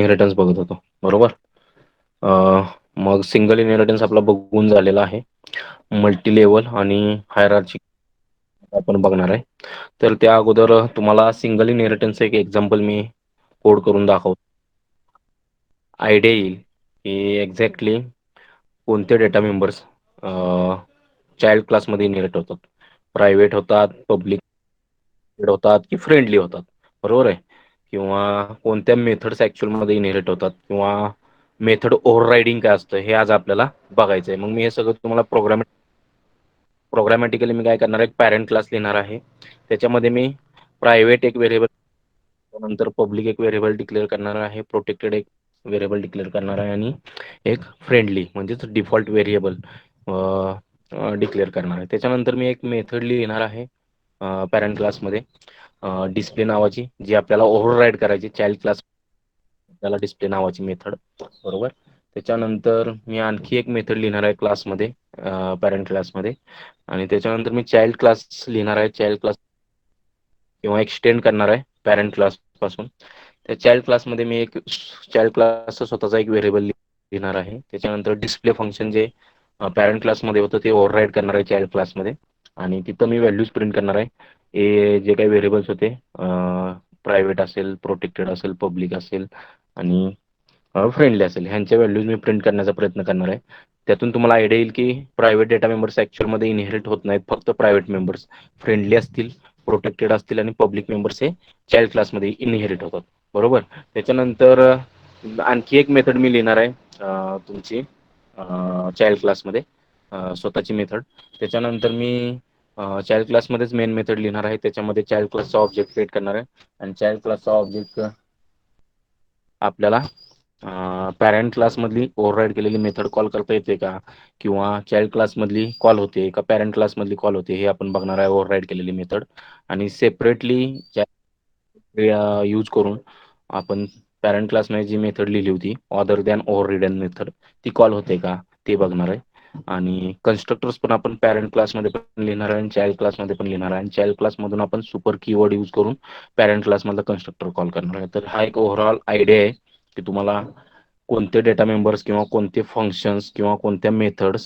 Inheritance बघत होतो, बरोबर? अ, मग सिंगल इनहेरिटन्स आपला बघून झालेला आहे. मल्टी लेव्हल आणि हायरार्ची आपण बघणार आहे. तर त्या अगोदर तुम्हाला सिंगल इनहेरिटन्सचं एक एक्झाम्पल मी कोड करून दाखवतो. आयडिया येईल की एक्झॅक्टली कोणते डेटा मेंबर्स चाइल्ड क्लासमध्ये इनहेरिट होतात. प्रायव्हेट होतात, पब्लिक होतात की फ्रेंडली होतात, बरोबर आहे? किंवा कोणत्या मेथड्स ॲक्चुअलमध्ये इनहेरिट होतात किंवा मेथड ओव्हररायडिंग काय असतं हे आज आपल्याला बघायचं आहे. मग मी हे सगळं तुम्हाला प्रोग्रामॅटिकली मी काय करणार आहे, एक पॅरेंट क्लास लिहिणार आहे. त्याच्यामध्ये मी प्रायव्हेट एक व्हेरिएबल, नंतर पब्लिक एक व्हेरिएबल डिक्लेअर करणार आहे, प्रोटेक्टेड एक व्हेरिएबल डिक्लेअर करणार आहे आणि एक फ्रेंडली म्हणजेच डिफॉल्ट व्हेरिएबल डिक्लेअर करणार आहे. त्याच्यानंतर मी एक मेथड लिहिणार आहे पॅरेंट क्लासमध्ये, डिस्प्ले नावाची, जी आपल्याला ओव्हरराईड करायची चाइल्ड क्लास, त्याला डिस्प्ले नावाची मेथड, बरोबर? त्याच्यानंतर मी आणखी एक मेथड लिहिणार आहे क्लासमध्ये, पॅरेंट क्लासमध्ये, आणि त्याच्यानंतर मी चाइल्ड क्लास लिहिणार आहे. चाइल्ड क्लास किंवा एक्सटेंड करणार आहे पॅरेंट क्लासपासून. त्या चाइल्ड क्लासमध्ये मी एक चाइल्ड क्लासचा स्वतःचा एक व्हेरिएबल लिहिणार आहे. त्याच्यानंतर डिस्प्ले फंक्शन जे पॅरेंट क्लासमध्ये होतं ते ओव्हरराईड करणार आहे चाइल्ड क्लासमध्ये, आणि तिथं मी व्हॅल्यूज प्रिंट करणार आहे. हे जे काही व्हेरिएबल्स होते, प्रायव्हेट असेल, प्रोटेक्टेड असेल, पब्लिक असेल आणि फ्रेंडली असेल, ह्यांच्या व्हॅल्यूज मी प्रिंट करण्याचा प्रयत्न करणार आहे. त्यातून तुम्हाला आयडिया येईल की प्रायव्हेट डेटा मेंबर्स ॲक्च्युअलमध्ये इनहेरिट होत नाहीत, फक्त प्रायव्हेट मेंबर्स फ्रेंडली असतील, प्रोटेक्टेड असतील आणि पब्लिक मेंबर्स हे चाइल्ड क्लासमध्ये इनहेरिट होतात, बरोबर? त्याच्यानंतर आणखी एक मेथड मी लिहिणार आहे तुमची चाइल्ड क्लासमध्ये, स्वतःची मेथड. त्याच्यानंतर मी चाइल्ड क्लासमध्येच मेन मेथड लिहिणार आहे. त्याच्यामध्ये चाइल्ड क्लासचा ऑब्जेक्ट क्रिएट करणार आहे आणि चाइल्ड क्लासचा ऑब्जेक्ट आपल्याला पॅरेंट क्लासमधली ओव्हरराईड केलेली मेथड कॉल करता येते का, किंवा चाइल्ड क्लासमधली कॉल होते का पॅरेंट क्लासमधली कॉल होते, हे आपण बघणार आहे ओव्हरराईड केलेली मेथड. आणि सेपरेटली यूज करून आपण पॅरेंट क्लासमध्ये जी मेथड लिहिली होती ऑदर दॅन ओव्हररिडन मेथड, ती कॉल होते का ते बघणार आहे. आणि कन्स्ट्रक्टर्स पण आपण पॅरेंट क्लासमध्ये पण लिहिणार आहे आणि चाइल्ड क्लासमध्ये पण लिहिणार आहे. आणि चाइल्ड क्लासमधून आपण सुपर कीवर्ड यूज करून पॅरेंट क्लासमधला कन्स्ट्रक्टर कॉल करणार आहे. तर हा एक ओव्हरऑल आयडिया आहे की तुम्हाला कोणते डेटा मेंबर्स किंवा कोणते फंक्शन्स किंवा कोणत्या मेथड्स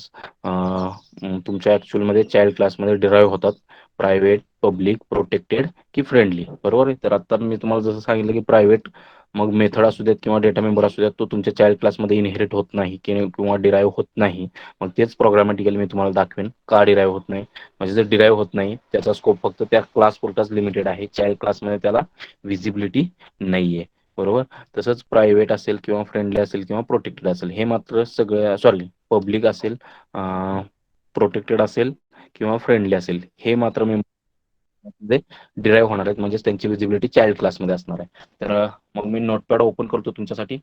तुमच्या ॲक्च्युअलमध्ये चाइल्ड क्लासमध्ये डिराईव्ह होतात, प्रायव्हेट, पब्लिक, प्रोटेक्टेड की फ्रेंडली, बरोबर आहे? तर आता मी तुम्हाला जसं सांगितलं की प्रायव्हेट मग मेथड असू देत किंवा डेटा मेंबर असू द्यात, तो तुमच्या चाइल्ड क्लासमध्ये इनहेरिट होत नाही किंवा डिराईव्ह होत नाही. मग तेच प्रोग्रामॅटिकली मी तुम्हाला दाखवेन का डिराईव्ह होत नाही. म्हणजे जर डिराईव्ह होत नाही त्याचा स्कोप फक्त त्या क्लास पुरताच लिमिटेड आहे, चाइल्ड क्लासमध्ये त्याला व्हिजिबिलिटी नाही आहे, बरोबर? तसंच प्रायव्हेट असेल किंवा फ्रेंडली असेल किंवा प्रोटेक्टेड असेल, हे मात्र सगळं सॉरी पब्लिक असेल, प्रोटेक्टेड असेल किंवा फ्रेंडली असेल, हे मात्र मी डिराईव्ह होणार आहेत, म्हणजेच त्यांची व्हिजिबिलिटी चाइल्ड क्लासमध्ये असणार आहे. तर मग मी नोटपॅड ओपन करतो तुमच्यासाठी.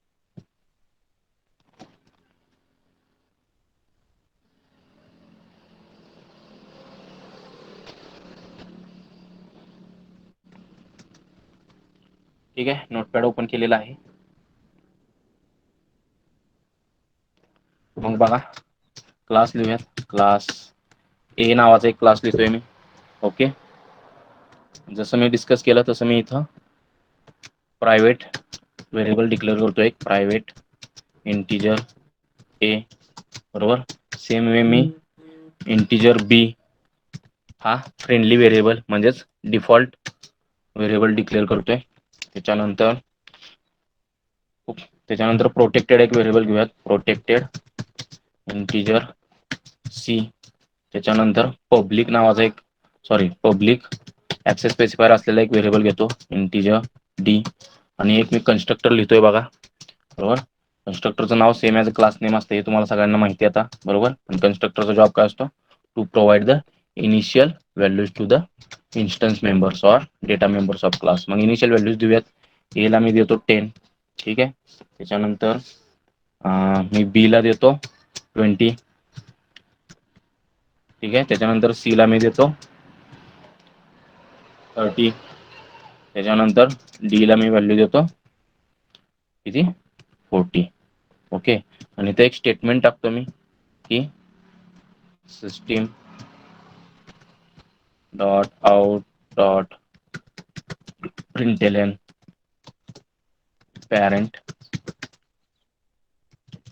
ठीक आहे, नोटपॅड ओपन केलेला आहे. मग बघा, क्लास लिहूयात. क्लास ए नावाचा एक क्लास लिहितोय मी. ओके, जसं मी डिस्कस केलं तसं मी इथं प्रायव्हेट व्हेरिएबल डिक्लेअर करतो, एक प्रायव्हेट इंटिजर ए, बरोबर? सेम वे मी इंटिजर बी हा फ्रेंडली व्हेरिएबल म्हणजेच डिफॉल्ट व्हेरिएबल डिक्लेअर करतोय. त्याच्यानंतर प्रोटेक्टेड एक व्हेरिएबल घेऊयात, प्रोटेक्टेड इंटिजर सी. त्याच्यानंतर पब्लिक नावाचा एक पब्लिक ॲक्सेस स्पेसिफायर असलेला एक व्हेरिएबल घेतो, इंटिजर डी. आणि एक मी कन्स्ट्रक्टर लिहितोय बघा, बरोबर? कन्स्ट्रक्टरचं नाव same as a class name असते, हे तुम्हाला सगळ्यांना माहिती आहे आता, बरोबर? आणि कन्स्ट्रक्टरचा जॉब काय असतो, to provide the initial values to the instance members or data members of class. मग इनिशियल व्हॅल्यूज देऊयात. एला मी देतो 10, ठीक आहे? त्याच्यानंतर मी बीला देतो 20, ठीक आहे? त्याच्यानंतर सीला मी देतो 30, त्याच्यानंतर डीला मी व्हॅल्यू देतो किती, 40. ओके, आणि ते एक स्टेटमेंट टाकतो मी की system dot out dot println parent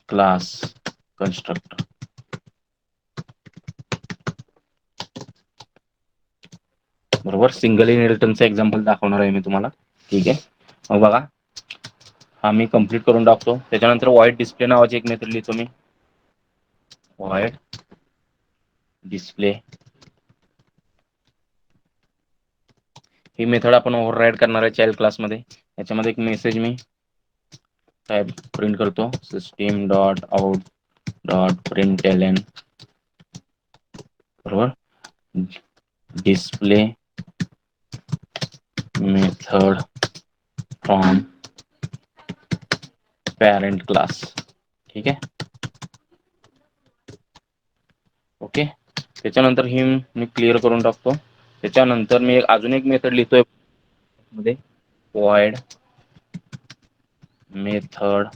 class constructor. बरोबर, सिंगल इनहेरिटन्सचं एक्झाम्पल दाखवणार आहे मी तुम्हाला. ठीक आहे, मग बघा हा मी कंप्लीट करून टाकतो. त्याच्यानंतर व्हॉइड डिस्प्ले नावाची एक मेथड लिहितो मी. व्हॉइड डिस्प्ले ही मेथड आपण ओव्हरराईड करणार आहे चाइल्ड क्लासमध्ये. याच्यामध्ये एक मेसेज मी टाइप प्रिंट करतो, सिस्टीम डॉट आउट डॉट प्रिंटएलएन, बरोबर, display method from parent class. ठीक आहे, ओके. त्याच्यानंतर ही मी क्लिअर करून टाकतो. त्याच्यानंतर मी अजून एक मेथड लिहितोय मध्ये, void मेथड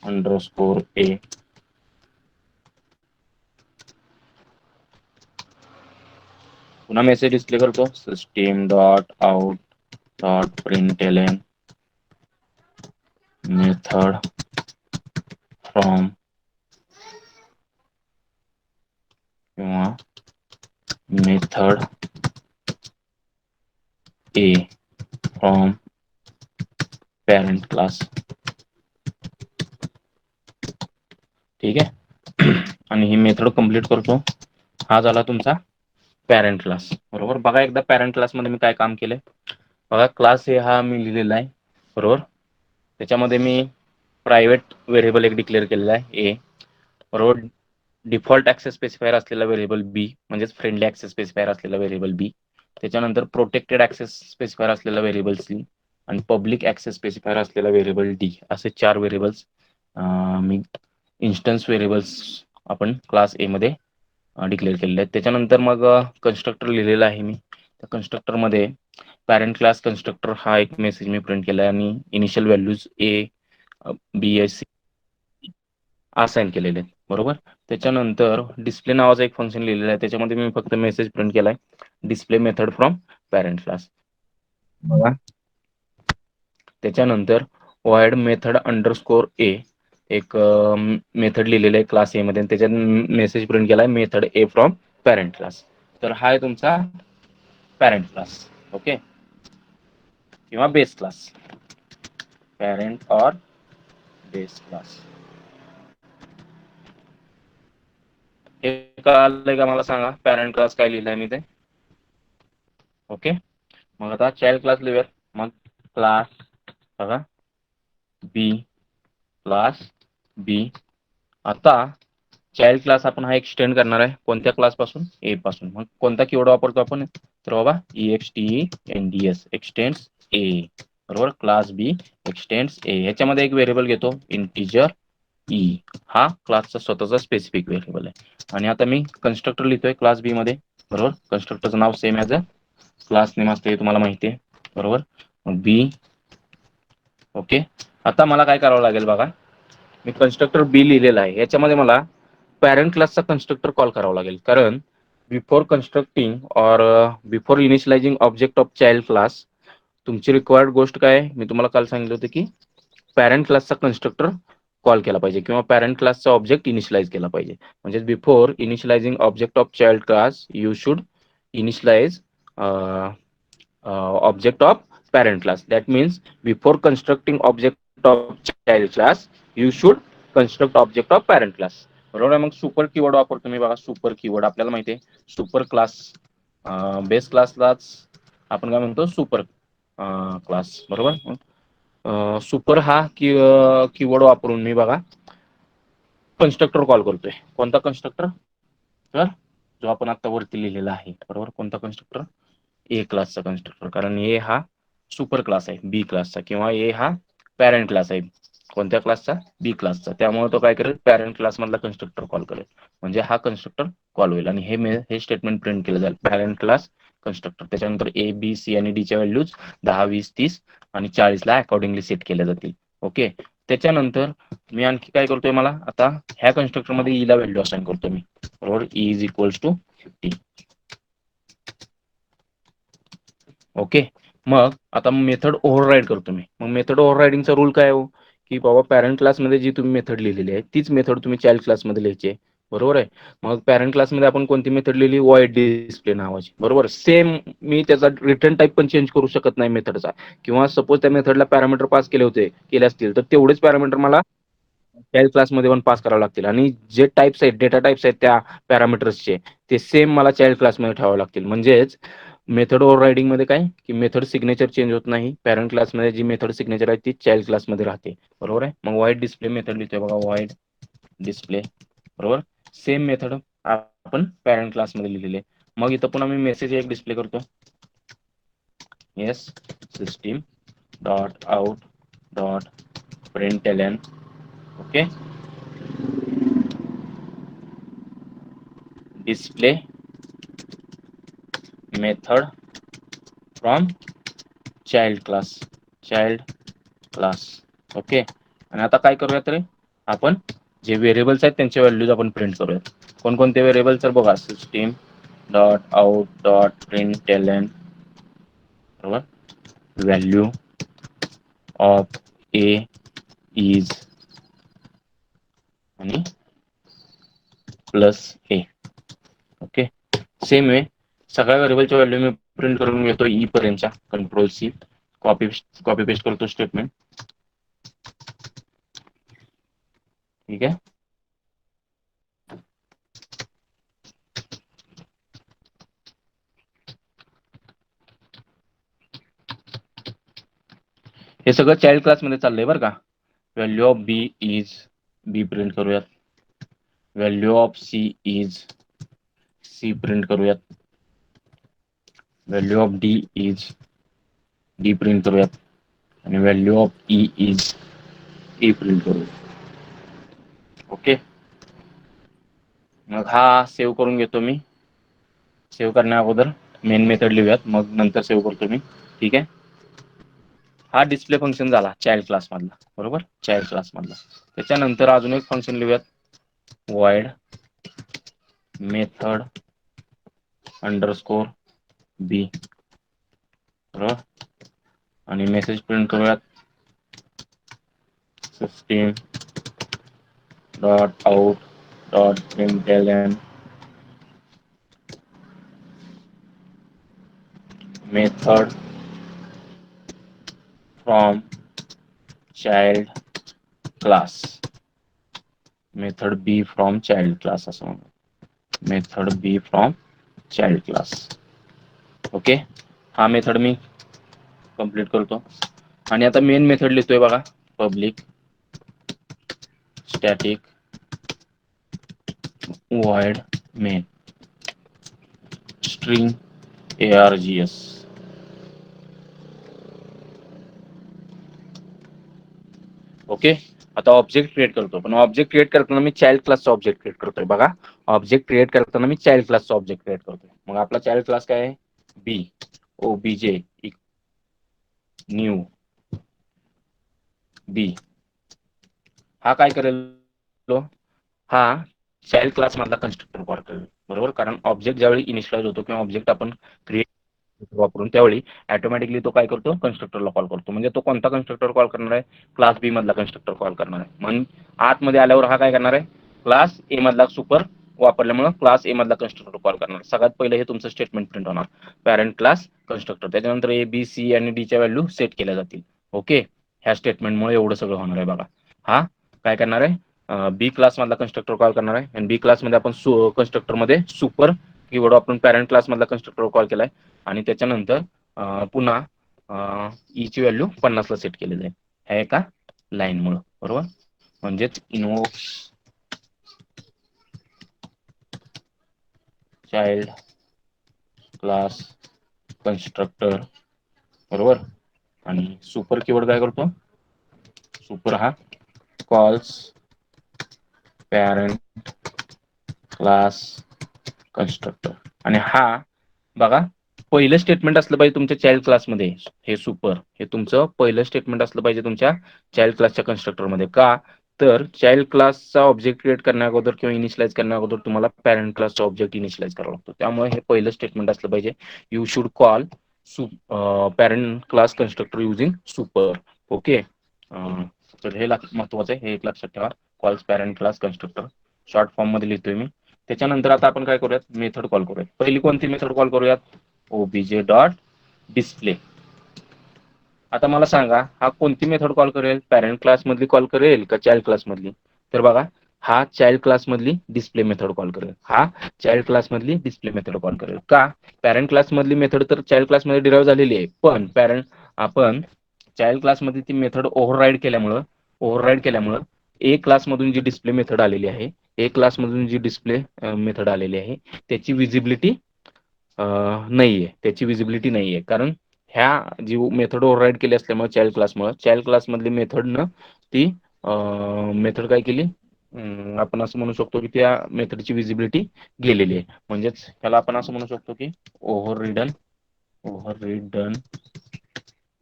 अंडरस्कोर ए. पुन्हा मेसेज डिस्प्ले करतो, system dot out dot println method from किंवा method A from parent class. ठीक आहे, आणि ही मेथड कंप्लीट करतो. हा झाला तुमचा पॅरेंट क्लास. बरोबर, बघा एकदा पॅरेंट क्लासमध्ये मी काय काम केलंय. बघा, क्लास ए हा मी लिहिलेला आहे. बरोबर, त्याच्यामध्ये मी प्रायव्हेट व्हेरिएबल एक डिक्लेअर केलेला आहे ए. बरोबर, डिफॉल्ट ऍक्सेस स्पेसिफायर असलेला व्हेरिएबल बी, म्हणजेच फ्रेंडली ऍक्सेस स्पेसिफायर असलेला व्हेरिएबल बी. त्याच्यानंतर प्रोटेक्टेड ऍक्सेस स्पेसिफायर असलेला व्हेरिएबल सी आणि पब्लिक ऍक्सेस स्पेसिफायर असलेला व्हेरिएबल डी, असे 4 व्हेरिएबल्स मी इन्स्टन्स व्हेरिएबल्स आपण क्लास ए मध्ये डिक्लेअर केलेले आहेत. त्याच्यानंतर मग कन्स्ट्रक्टर लिहिलेला आहे मी. त्या कन्स्ट्रक्टरमध्ये पॅरेंट क्लास कन्स्ट्रक्टर हा एक मेसेज मी प्रिंट केला आहे आणि इनिशियल व्हॅल्यूज ए, बी, एस, सी असाइन केलेले आहेत. बरोबर, त्याच्यानंतर डिस्प्ले नावाचं एक फंक्शन लिहिलेलं आहे. त्याच्यामध्ये मी फक्त मेसेज प्रिंट केलाय, display method from parent class. बघा, त्याच्यानंतर void मेथड अंडरस्कोर ए एक मेथड लिहिलेलं आहे क्लास ए मध्ये, त्याच्यात मेसेज प्रिंट केलाय method A from parent class. तर हा आहे तुमचा पॅरेंट क्लास. ओके, किंवा बेस क्लास, पॅरेंट और बेस क्लास. हे कळालंय का मला सांगा, पॅरेंट क्लास काय लिहिलंय मी ते. ओके, मग आता चाइल्ड क्लास लिहूयात. मग क्लास बघा बी, क्लास बी. आता चाइल्ड क्लास आपण हा एक्सटेंड करणार आहे कोणत्या क्लास पासून, ए पासून. मग कोणता कीवर्ड वापरतो आपण, तर बाबा EXTENDS, एक्सटेंड्स ए. बरोबर, क्लास बी एक्सटेंड्स ए. ह्याच्यामध्ये एक व्हेरिएबल घेतो इंटिजर ई, हा क्लासचा स्वतःचा स्पेसिफिक व्हेरिएबल आहे. आणि आता मी कन्स्ट्रक्टर लिहितोय क्लास बी मध्ये. बरोबर, कन्स्ट्रक्टरचं नाव same as a class name असते, हे तुम्हाला माहिती आहे. बरोबर, बी. ओके, आता मला काय करावं लागेल बघा, मी कन्स्ट्रक्टर बी लिहिलेला आहे. याच्यामध्ये मला पॅरेंट क्लासचा कन्स्ट्रक्टर कॉल करावा लागेल, कारण before constructing or before initializing object of child class, तुमची रिक्वायर्ड गोष्ट काय आहे, मी तुम्हाला काल सांगितलं होतं की पॅरेंट क्लासचा कन्स्ट्रक्टर कॉल केला पाहिजे किंवा पॅरेंट क्लासचा ऑब्जेक्ट इनिशियलाइज केला पाहिजे. म्हणजे before initializing object of child class you should initialize object of parent class. That means before constructing object of child class you should construct object of parent class. बरोबर आहे. मग super keyword वापरतो मी बघा. Super keyword आपल्याला माहिती आहे, super class base क्लासलाच आपण काय म्हणतो, सुपर क्लास. बरोबर, सुपर हा कीवर्ड वापरून मी बघा कन्स्ट्रक्टर कॉल करतोय. कोणता कन्स्ट्रक्टर, तर जो आपण आता वरती लिहिलेला आहे. बरोबर, कोणता कन्स्ट्रक्टर, ए क्लासचा कन्स्ट्रक्टर, कारण ए हा सुपर क्लास आहे बी क्लासचा, किंवा ए हा पॅरेंट क्लास आहे कोणत्या क्लासचा, बी क्लासचा. त्यामुळे तो काय करेल, पॅरेंट क्लास मधला कन्स्ट्रक्टर कॉल करेल, म्हणजे हा कन्स्ट्रक्टर कॉल होईल. आणि हे स्टेटमेंट प्रिंट केलं जाईल, पॅरेंट क्लास कन्स्ट्रक्टर. त्याच्यानंतर ए, बी, सी आणि डी च्या व्हॅल्यूज 10, 20, 30 आणि 40 ला अकॉर्डिंगली सेट केल्या जातील. ओके, त्याच्यानंतर मी आणखी काय करतोय, मला आता ह्या कन्स्ट्रक्टर मध्ये ई ला व्हॅल्यू असाइन करतो मी. बरोबर, E is equals to 50. Okay, मग आता मेथड ओव्हरराईड करतो मी. मग मेथड ओव्हररायडिंगचा रूल काय हो, की बाबा पॅरेंट क्लासमध्ये जी तुम्ही मेथड लिहिलेली आहे, तीच मेथड तुम्ही चाइल्ड क्लासमध्ये लिहायची आहे. बरोबर आहे. मग पॅरेंट क्लासमध्ये आपण कोणती मेथड लिहिली? व्हॉइड डिस्प्ले नावाची. बरोबर. सेम मी त्याचा रिटर्न टाइप पण चेंज करू शकत नाही मेथडचा, किंवा सपोज त्या मेथडला पॅरामीटर पास केले असतील, तर तेवढेच पॅरामीटर मला चाइल्ड क्लासमध्ये पण पास करावे लागतील, आणि जे टाइप्स आहेत, डेटा टाइप्स आहेत त्या पॅरामीटर्सचे, ते सेम मला चाइल्ड क्लासमध्ये ठेवावे लागतील. म्हणजेच मेथड ओव्हररायडिंगमध्ये काय, की मेथड सिग्नेचर चेंज होत नाही. पॅरेंट क्लासमध्ये जी मेथड सिग्नेचर आहे ती चाइल्ड क्लासमध्ये राहते. बरोबर आहे. मग व्हॉइड डिस्प्ले मेथड लिहितोय बघा, व्हॉइड डिस्प्ले. बरोबर. सेम मेथड आपण पॅरेंट क्लासमध्ये लिहिलेली आहे. मग इथं पुन्हा मी मेसेज एक डिस्प्ले करतो. Yes system dot out dot println. Okay. Display method from child class. Okay. आणि आता काय करूया तर आपण जे व्हेरिएबल्स आहेत त्यांचे व्हॅल्यूज आपण प्रिंट करूयात. कोणकोणते व्हेरिएबल्स तर बघा, system dot out dot println. बरोबर. व्हॅल्यू ऑफ ए इज आणि plus A. Okay. Same way सगळ्या व्हेरिएबलच्या व्हॅल्यू मी प्रिंट करून घेतो ई पर्यंतच्या. कंट्रोल सी, कॉपी पेस्ट करतो स्टेटमेंट. ठीक आहे. हे सगळं चाइल्ड क्लासमध्ये चाललंय बरं का. Value of B is B print करूयात. Value of C is C print करूयात. Value of D is D print करूयात. आणि value of E is E print करूयात. ओके. मग हा सेव्ह करून घेतो मी. सेव्ह करण्या अगोदर मेन मेथड लिहूयात, मग नंतर सेव्ह करतो मी. ठीक आहे. हा डिस्प्ले फंक्शन झाला चाइल्ड क्लास मधला. बरोबर. चाइल्ड क्लास मधला. त्याच्यानंतर अजून एक फंक्शन लिहूयात, void मेथड अंडरस्कोर बी. बरोबर. आणि मेसेज प्रिंट करूयात, system dot out dot println method from child class. Method B from child class असं म्हणून. Method B from child class. Okay. हा मेथड मी कंप्लीट करतो. आणि आता मेन मेथड लिहितोय बघा, public static void main string args. Okay. आता ऑब्जेक्ट क्रिएट करतो, पण ऑब्जेक्ट क्रिएट करताना मी चाइल्ड क्लासचा ऑब्जेक्ट क्रिएट करतोय बघा. ऑब्जेक्ट क्रिएट करताना मी चाइल्ड क्लासचा ऑब्जेक्ट क्रिएट करतोय. मग आपला चाइल्ड क्लास काय आहे? बी ओबीजे न्यू बी. हा काय करेल? हा चाइल्ड क्लास मधला कन्स्ट्रक्टर कॉल करेल. बरोबर. कारण ऑब्जेक्ट ज्यावेळी इनिशियलाइज होतो किंवा ऑब्जेक्ट आपण क्रिएट वापरून, त्यावेळी ऑटोमॅटिकली तो काय करतो? कन्स्ट्रक्टरला कॉल करतो. म्हणजे तो कोणता कन्स्ट्रक्टर कॉल करणार आहे? क्लास बी मधला कन्स्ट्रक्टर कॉल करणार आहे. म्हणून आतमध्ये आल्यावर हा काय करणार आहे? क्लास ए मधला सुपर वापरल्यामुळे क्लास ए मधला कन्स्ट्रक्टर कॉल करणार. सगळ्यात पहिले हे तुमचं स्टेटमेंट प्रिंट होणार, पॅरेंट क्लास कन्स्ट्रक्टर. त्याच्यानंतर ए बी सी आणि डी च्या व्हॅल्यू सेट केल्या जातील. ओके. ह्या स्टेटमेंटमुळे एवढं सगळं होणार आहे बघा. हा काय करणार आहे? बी क्लास मधला कन्स्ट्रक्टर कॉल करणार आहे. आणि बी क्लास मध्ये आपण कन्स्ट्रक्टर मध्ये सुपर कीवर्ड आपण पॅरेंट क्लास मधला कन्स्ट्रक्टर कॉल केलाय. आणि त्याच्यानंतर पुन्हा ई ची व्हॅल्यू 50 ला सेट केलेली आहे, ह्या एका लाईन मुळे. बरोबर. म्हणजेच इनवोक्स चाइल्ड क्लास कन्स्ट्रक्टर. बरोबर. आणि सुपर कीवर्ड काय करतो? सुपर हा कॉल्स पॅरेंट क्लास कन्स्ट्रक्टर. आणि हा बघा, पहिलं स्टेटमेंट असलं पाहिजे तुमच्या चाइल्ड क्लासमध्ये. हे सुपर हे तुमचं पहिलं स्टेटमेंट असलं पाहिजे तुमच्या चाइल्ड क्लासच्या कन्स्ट्रक्टरमध्ये. का तर चाइल्ड क्लासचा ऑब्जेक्ट क्रिएट करण्या अगोदर किंवा इनिशियलाइज करण्या अगोदर तुम्हाला पॅरेंट क्लासचा ऑब्जेक्ट इनिशियलाइज करावा लागतो. त्यामुळे हे पहिलं स्टेटमेंट असलं पाहिजे, you should call parent class constructor using super. Okay. Constructor हे महत्वाचं आहे, हे एक लक्षात ठेवा. Calls parent class constructor short form मध्ये लिहितोय मी. त्याच्यानंतर आता आपण काय करूयात, मेथड कॉल करूयात. पहिली कोणती मेथड कॉल करूयात, ओबीजे डॉट डिस्प्ले. आता मला सांगा, हा कोणती मेथड कॉल करेल, पॅरेंट क्लास मधली कॉल करेल का चाइल्ड क्लास मधली? तर बघा, हा चाइल्ड क्लास मधली डिस्प्ले मेथड कॉल करेल. हा चाइल्ड क्लास मधली डिस्प्ले मेथड कॉल करेल. का? पॅरेंट क्लास मधली मेथड तर चाइल्ड क्लास मध्ये डिराईव्ह झालेली आहे, पण आपण चाइल्ड क्लास मध्ये ती मेथड ओव्हरराईड केल्यामुळं ए क्लास मधून जी डिस्प्ले मेथड आलेली आहे, ए क्लास मधून जी डिस्प्ले मेथड आलेली आहे, त्याची विजिबिलिटी नाहीये. कारण ह्या जी मेथड ओव्हरराईड केली असल्यामुळे चाइल्ड क्लास मधली मेथडनं ती मेथड काय केली, आपण असं म्हणू शकतो की त्या मेथडची विजिबिलिटी गेलेली आहे. म्हणजेच त्याला आपण असं म्हणू शकतो की ओव्हररिडन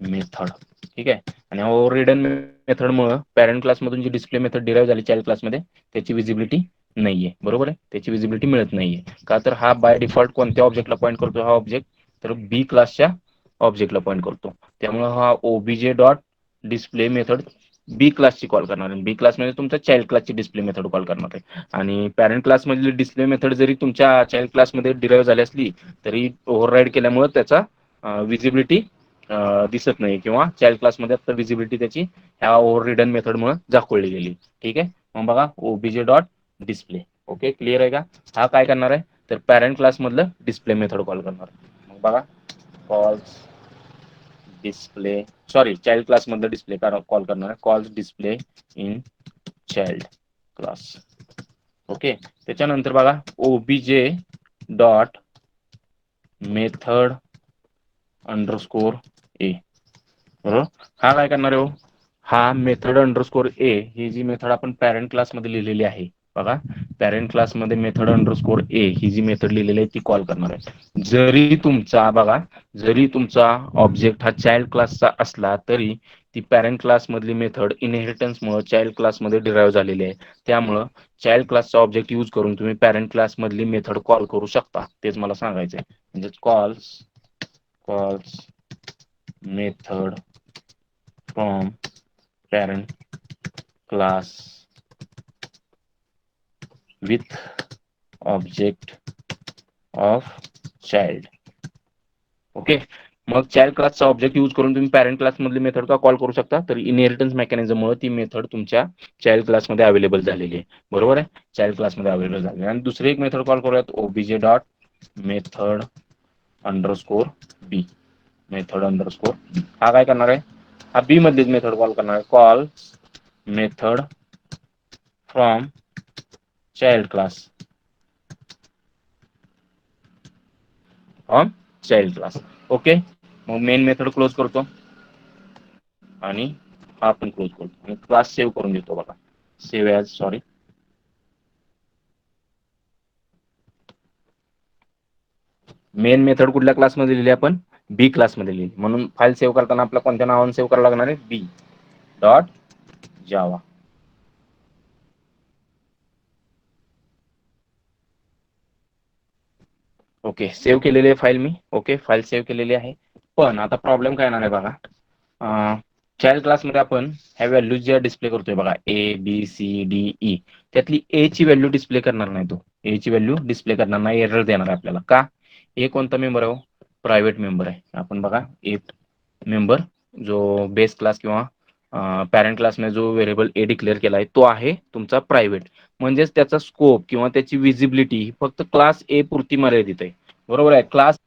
मेथड. ठीक आहे. आणि ओव्हररिडन मेथडमुळे पॅरेंट क्लासमधून जी डिस्प्ले मेथड डिराईव्ह झाली चाइल्ड क्लासमध्ये, त्याची विजिबिलिटी नाहीये. बरोबर आहे, त्याची विजिबिलिटी मिळत नाहीये. का तर हा बाय डिफॉल्ट कोणत्या ऑब्जेक्टला पॉईंट करतो, हा ऑब्जेक्ट तर बी क्लासच्या ऑब्जेक्टला पॉईंट करतो. त्यामुळे हा ओबीजे डॉट डिस्प्ले मेथड बी क्लासची कॉल करणार आहे. बी क्लास म्हणजे तुमचा चाइल्ड क्लासची डिस्प्ले मेथड कॉल करणार आहे. आणि पॅरेंट क्लास मधली डिस्प्ले मेथड जरी तुमच्या चाइल्ड क्लासमध्ये डिराईव्ह झाली असली तरी ओव्हरराईड केल्यामुळे त्याचा विजिबिलिटी दिसत नाही, किंवा चाइल्ड क्लासमध्ये आता विजिबिलिटी त्याची ह्या ओव्हररिडन मेथडमुळे दाखवली गेली. ठीक आहे. मग बघा, OBJ dot display. Okay, clear आहे का? हा काय करणार आहे, तर पॅरेंट क्लास मधलं डिस्प्ले मेथड कॉल करणार आहे. मग बघा, calls display, sorry child class मधलं डिस्प्ले कॉल करणार आहे. Calls display in child class. Okay. त्याच्यानंतर बघा, OBJ dot method underscore A. बरोबर, हा काय करणार आहे, हा मेथड अंडरस्कोर ए ही जी मेथड आपण पॅरेंट क्लासमध्ये लिहिलेली आहे, बघा पॅरेंट क्लासमध्ये मेथड अंडरस्कोर ए ही जी मेथड लिहिलेली आहे ती कॉल करणार आहे. जरी तुमचा ऑब्जेक्ट हा चाइल्ड क्लासचा असला तरी ती पॅरेंट क्लास मधली मेथड इनहेरिटन्समुळे चाइल्ड क्लासमध्ये डिराईव्ह झालेली आहे. त्यामुळं चाइल्ड क्लासचा ऑब्जेक्ट यूज करून तुम्ही पॅरेंट क्लास मधली मेथड कॉल करू शकता. तेच मला सांगायचंय. म्हणजे calls method from parent class with object of child. Okay. मग चाइल्ड क्लासचा ऑब्जेक्ट यूज करून तुम्ही पॅरेंट क्लास मधली मेथड का कॉल करू शकता, तर इनहेरिटन्स मेकॅनिझममुळे ती मेथड तुमच्या चाइल्ड क्लासमध्ये अवेलेबल झालेली आहे. बरोबर आहे, चाइल्ड क्लासमध्ये अवेलेबल झालेली आहे. आणि दुसरी एक मेथड कॉल करूयात, ओबीजे डॉट मेथड अंडरस्कोर बी. मेथड अंडरस्कोर, हा काय करणार आहे, हा बी मधलीच मेथड कॉल करणार आहे. Call method from child class on child class. Okay. मग मेन मेथड क्लोज करतो आणि हा पण क्लोज करतो आणि क्लास सेव्ह करून देतो. बघा, save as, sorry, main method कुठल्या क्लासमध्ये लिहिली आपण, बी क्लासमध्ये लिहिली. म्हणून फाईल सेव्ह करताना आपल्या कोणत्या नावाने सेव्ह करायला लागणार आहे, बी डॉट जावा. ओके, सेव्ह केलेली आहे फाईल मी. ओके, फाईल सेव्ह केलेली आहे. पण आता प्रॉब्लेम काय येणार आहे बघा, चाइल्ड क्लासमध्ये आपण ह्या व्हॅल्यूज ज्या डिस्प्ले करतोय बघा, A B C D E, त्यातली ए ची व्हॅल्यू डिस्प्ले करणार नाही. तो ए ची व्हॅल्यू डिस्प्ले करणार नाही, एरर देणार आहे आपल्याला. का? ए कोणता मेंबर आहे, प्रायव्हेट मेंबर आहे. आपण बघा, एक मेंबर जो बेस क्लास किंवा पॅरेंट क्लासने जो व्हेरिएबल ए डिक्लेअर केला आहे तो आहे तुमचा प्रायव्हेट. म्हणजेच त्याचा स्कोप किंवा त्याची विजिबिलिटी फक्त क्लास ए पुरती मर्यादित आहे. बरोबर आहे. क्लास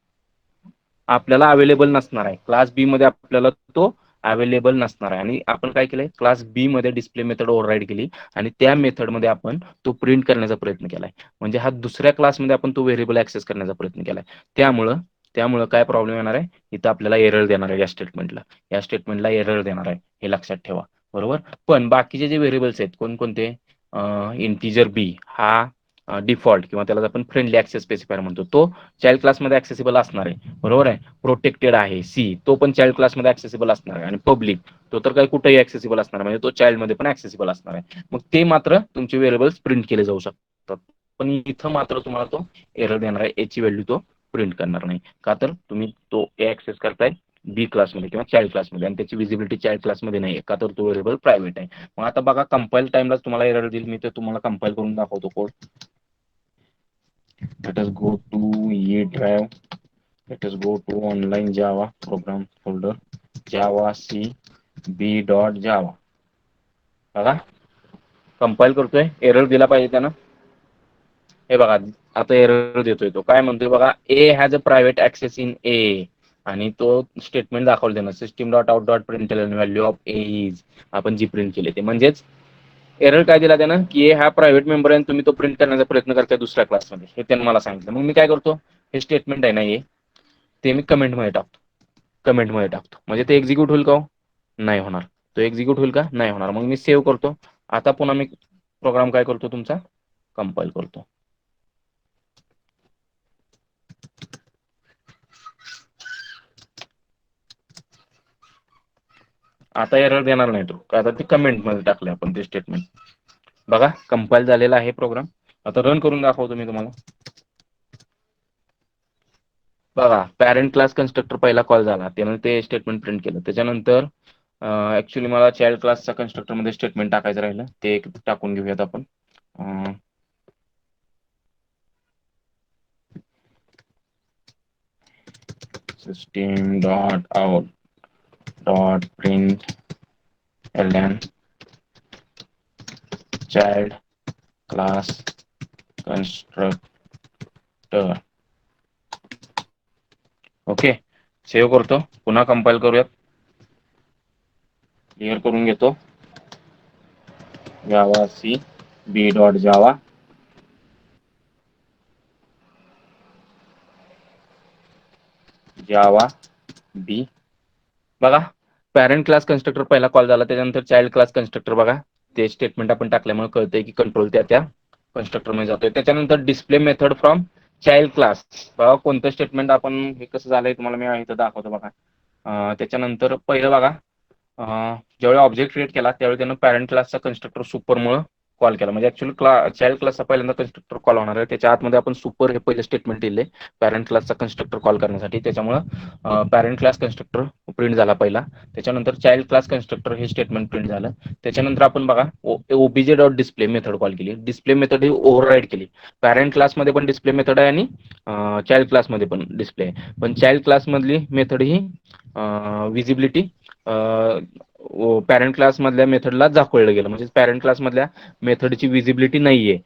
आपल्याला अवेलेबल नसणार आहे, क्लास बी मध्ये आपल्याला तो अवेलेबल नसणार आहे. आणि आपण काय केलंय, क्लास बी मध्ये डिस्प्ले मेथड ओव्हरराईड केली आणि त्या मेथडमध्ये आपण तो प्रिंट करण्याचा प्रयत्न केलाय. म्हणजे हा दुसऱ्या क्लासमध्ये आपण तो व्हेरिएबल ऍक्सेस करण्याचा प्रयत्न केलाय. त्यामुळं काय प्रॉब्लेम येणार आहे, इथं आपल्याला एरर देणार आहे. या स्टेटमेंटला एरर देणार आहे, हे लक्षात ठेवा. बरोबर. पण बाकीचे जे व्हेरिएबल्स आहेत, कोणकोणते, इंटिजर बी हा डिफॉल्ट किंवा त्याला आपण फ्रेंडली ऍक्सेस स्पेसिफायर म्हणतो, तो चाइल्ड क्लासमध्ये ऍक्सेसिबल असणार आहे. बरोबर आहे. प्रोटेक्टेड आहे सी, तो पण चाइल्ड क्लासमध्ये ऍक्सेसिबल असणार आहे. आणि पब्लिक, तो तर काही कुठेही ऍक्सेसिबल असणार आहे, म्हणजे तो चाइल्डमध्ये पण ऍक्सेसिबल असणार आहे. मग ते मात्र तुमचे व्हेरिएबल्स प्रिंट केले जाऊ शकतात. पण इथं मात्र तुम्हाला तो एरर देणार आहे, याची व्हॅल्यू तो प्रिंट करणार नाही. का तर तुम्ही तो ऍक्सेस करताय बी क्लासमध्ये किंवा चाइल्ड क्लासमध्ये, आणि त्याची विजिबिलिटी चाइल्ड क्लासमध्ये नाही का तर तो व्हेरिएबल प्रायव्हेट आहे. मग आता बघा कंपाईल टाइमलाच तुम्हाला एरर देईल, मी ते तुम्हाला कंपाईल करून दाखवतो code. Let us go to E drive, let us go to online Java program folder, javac B dot Java. बघा कंपाईल करतोय, एरर दिला पाहिजे त्यानं. हे बघा आता एरर देतोय तो, काय म्हणतोय बघा, A has a private access in A, आणि तो स्टेटमेंट दाखवलं त्यानं, system dot out dot println value of A is, आपण जी प्रिंट केले ते. म्हणजेच एरर काय दिला त्यानं, की ए हा प्रायव्हेट मेंबर आहे आणि तुम्ही तो प्रिंट करण्याचा प्रयत्न करताय दुसऱ्या क्लासमध्ये, हे त्यानं मला सांगितलं. मग मी काय करतो, हे स्टेटमेंट आहे ना हे, ते मी कमेंटमध्ये टाकतो, कमेंटमध्ये टाकतो, म्हणजे ते एक्झिक्यूट होईल का हो? नाही होणार. तो एक्झिक्यूट होईल का? नाही होणार. मग मी सेव्ह करतो. आता पुन्हा मी प्रोग्राम काय करतो तुमचा, कंपाईल करतो. आता एरर देणार नाही तो, आता ते कमेंटमध्ये टाकले आपण ते स्टेटमेंट. बघा कंपाईल झालेला आहे प्रोग्राम. आता रन करून दाखवतो मी तुम्हाला. बघा पॅरेंट क्लास कन्स्ट्रक्टर पहिला कॉल झाला, त्यानं ते स्टेटमेंट प्रिंट केलं. त्याच्यानंतर ऍक्च्युली मला चाइल्ड क्लासचा कन्स्ट्रक्टर मध्ये स्टेटमेंट टाकायचं राहिलं, ते एक टाकून घेऊयात आपण. System dot out dot print LN child class constructor. Okay, save करतो, पुन्हा कंपाईल करूयात, क्लिअर करून घेतो. Javac B dot Java, Java B. बघा पॅरेंट क्लास कन्स्ट्रक्टर पहिला कॉल झाला, त्याच्यानंतर चाइल्ड क्लास कन्स्ट्रक्टर. बघा ते स्टेटमेंट आपण टाकल्यामुळे कळतंय की कंट्रोल त्या कन्स्ट्रक्टर मध्ये जातोय. त्याच्यानंतर display method from child class. बघा कोणतं स्टेटमेंट आपण, हे कसं झालंय तुम्हाला मी इथं दाखवतो बघा. त्याच्यानंतर पहिलं बघा, ज्यावेळी ऑब्जेक्ट क्रिएट केला त्यावेळी त्यानं पॅरेंट क्लासचा कन्स्ट्रक्टर सुपरमुळे कॉल केला. म्हणजे ऍक्च्युअली चाइल्ड क्लासचा पहिल्यांदा कन्स्ट्रक्टर कॉल होणार आहे, त्याच्या आतमध्ये आपण सुपर हे पहिलं स्टेटमेंट दिले पॅरेंट क्लासचा कन्स्ट्रक्टर कॉल करण्यासाठी. त्याच्यामुळे पॅरेंट क्लास कन्स्ट्रक्टर प्रिंट झाला पहिला. त्याच्यानंतर चाइल्ड क्लास कन्स्ट्रक्टर हे स्टेटमेंट प्रिंट झालं. त्याच्यानंतर आपण बघा OBJ dot display method call केली. डिस्प्ले मेथड ही ओव्हरराईड केली. पॅरेंट क्लासमध्ये पण डिस्प्ले मेथड आहे आणि चाइल्ड क्लासमध्ये पण डिस्प्ले आहे, पण चाइल्ड क्लास मधली मेथड ही विजिबिलिटी पॅरेंट क्लास मधल्या मेथडला दाखवलं गेलं. म्हणजे पॅरेंट क्लास मधल्या मेथडची विजिबिलिटी नाहीये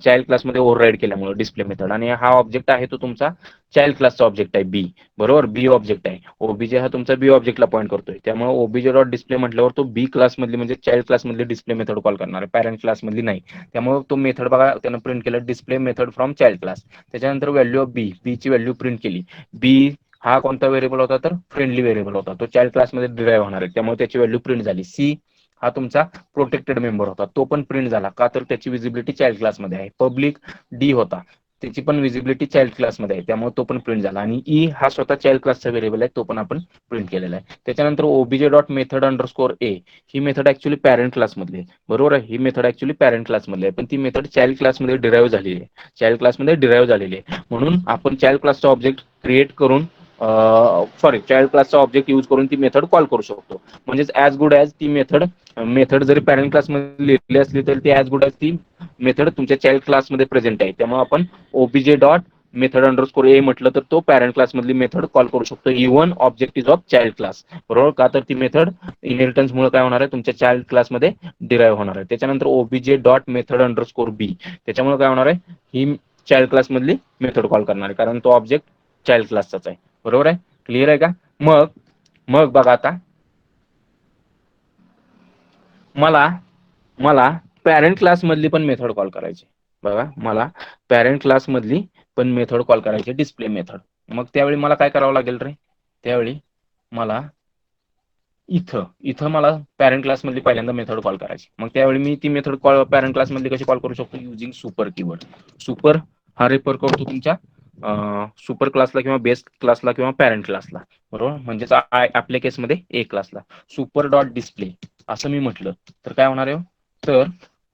चाइल्ड क्लासमध्ये ओव्हरराईड केल्यामुळे डिस्प्ले मेथड. आणि हा ऑब्जेक्ट आहे तो तुमचा चाइल्ड क्लासचा ऑब्जेक्ट आहे बी, बरोबर, बी ऑब्जेक्ट आहे. ओबीजे हा तुमचा बी ऑब्जेक्टला पॉईंट करतोय, त्यामुळे ओबीजे डॉट डिस्प्ले म्हटल्यावर तो बी क्लास मधली म्हणजे चाइल्ड क्लास मधली डिस्प्ले मेथड कॉल करणार आहे, पॅरेंट क्लास मधली नाही. त्यामुळे तो मेथड बघा त्यानं प्रिंट केलं, display method from child class. त्याच्यानंतर व्हॅल्यू ऑफ बी, बी ची व्हॅल्यू प्रिंट केली. बी हा कोणता व्हेरिएबल होता तर फ्रेंडली व्हेरिएबल होता, तो चाइल्ड क्लासमध्ये डिराईव्ह होणार आहे, त्यामुळे त्याची व्हॅल्यू प्रिंट झाली. सी हा तुमचा प्रोटेक्टेड मेंबर होता, तो पण प्रिंट झाला का तर त्याची विजिबिलिटी चाइल्ड क्लासमध्ये आहे. पब्लिक डी होता, त्याची पण विजिबिलिटी चाइल्ड क्लासमध्ये आहे, त्यामुळे तो पण प्रिंट झाला. आणि ई हा स्वतः चाइल्ड क्लासचा व्हेरिएबल आहे, तो पण आपण प्रिंट केलेला आहे. त्याच्यानंतर OBJ dot method underscore A ही मेथड ऍक्च्युली पॅरेंट क्लासमधली आहे, बरोबर आहे. ही मेथड ऍक्च्युली पॅरेंट क्लासमधली आहे, पण ती मेथड चाइल्ड क्लासमध्ये डिराईव्ह झालेली आहे, चाइल्ड क्लासमध्ये डिराईव्ह झालेली आहे. म्हणून आपण चाइल्ड क्लासचा ऑब्जेक्ट क्रिएट करून चाइल्ड क्लासचा ऑब्जेक्ट यूज करून ती मेथड कॉल करू शकतो. म्हणजेच ऍज गुड ऍज ती मेथड जरी पॅरेंट क्लासमध्ये लिहिली असली तरी ती ऍज गुड ऍज ती मेथड तुमच्या चाइल्ड क्लासमध्ये प्रेझेंट आहे. त्यामुळे आपण ओबीजे डॉट मेथड अंडरस्कोर ए म्हटलं तर तो पॅरेंट क्लास मधली मेथड कॉल करू शकतो, even object is of child class, बरोबर. का तर ती मेथड इनहेरिटन्स मुळे काय होणार आहे तुमच्या चाइल्ड क्लासमध्ये डिराईव्ह होणार आहे. त्याच्यानंतर ओबीजे डॉट मेथड अंडरस्कोर बी, त्याच्यामुळे काय होणार आहे ही चाइल्ड क्लास मधली मेथड कॉल करणार आहे, कारण तो ऑब्जेक्ट चाइल्ड क्लासचाच आहे, बरोबर आहे. क्लिअर आहे का? मग मग बघा आता मला मला पॅरेंट क्लास मधली पण मेथड कॉल करायची. बघा मला पॅरेंट क्लास मधली पण मेथड कॉल करायची, डिस्प्ले मेथड. मग त्यावेळी मला काय करावं लागेल रे, त्यावेळी मला इथं मला पॅरेंट क्लास मधली पहिल्यांदा मेथड कॉल करायची. मग त्यावेळी मी ती मेथड कॉल पॅरेंट क्लास मधली कशी कॉल करू शकतो, युजिंग सुपर कीवर्ड. सुपर हा रेफर करतो तुमच्या सुपर क्लासला किंवा बेस क्लासला किंवा पॅरेंट क्लासला, बरोबर. म्हणजेच आपल्या केसमध्ये ए क्लासला सुपर डॉट डिस्प्ले असं मी म्हटलं तर काय होणार आहे, तर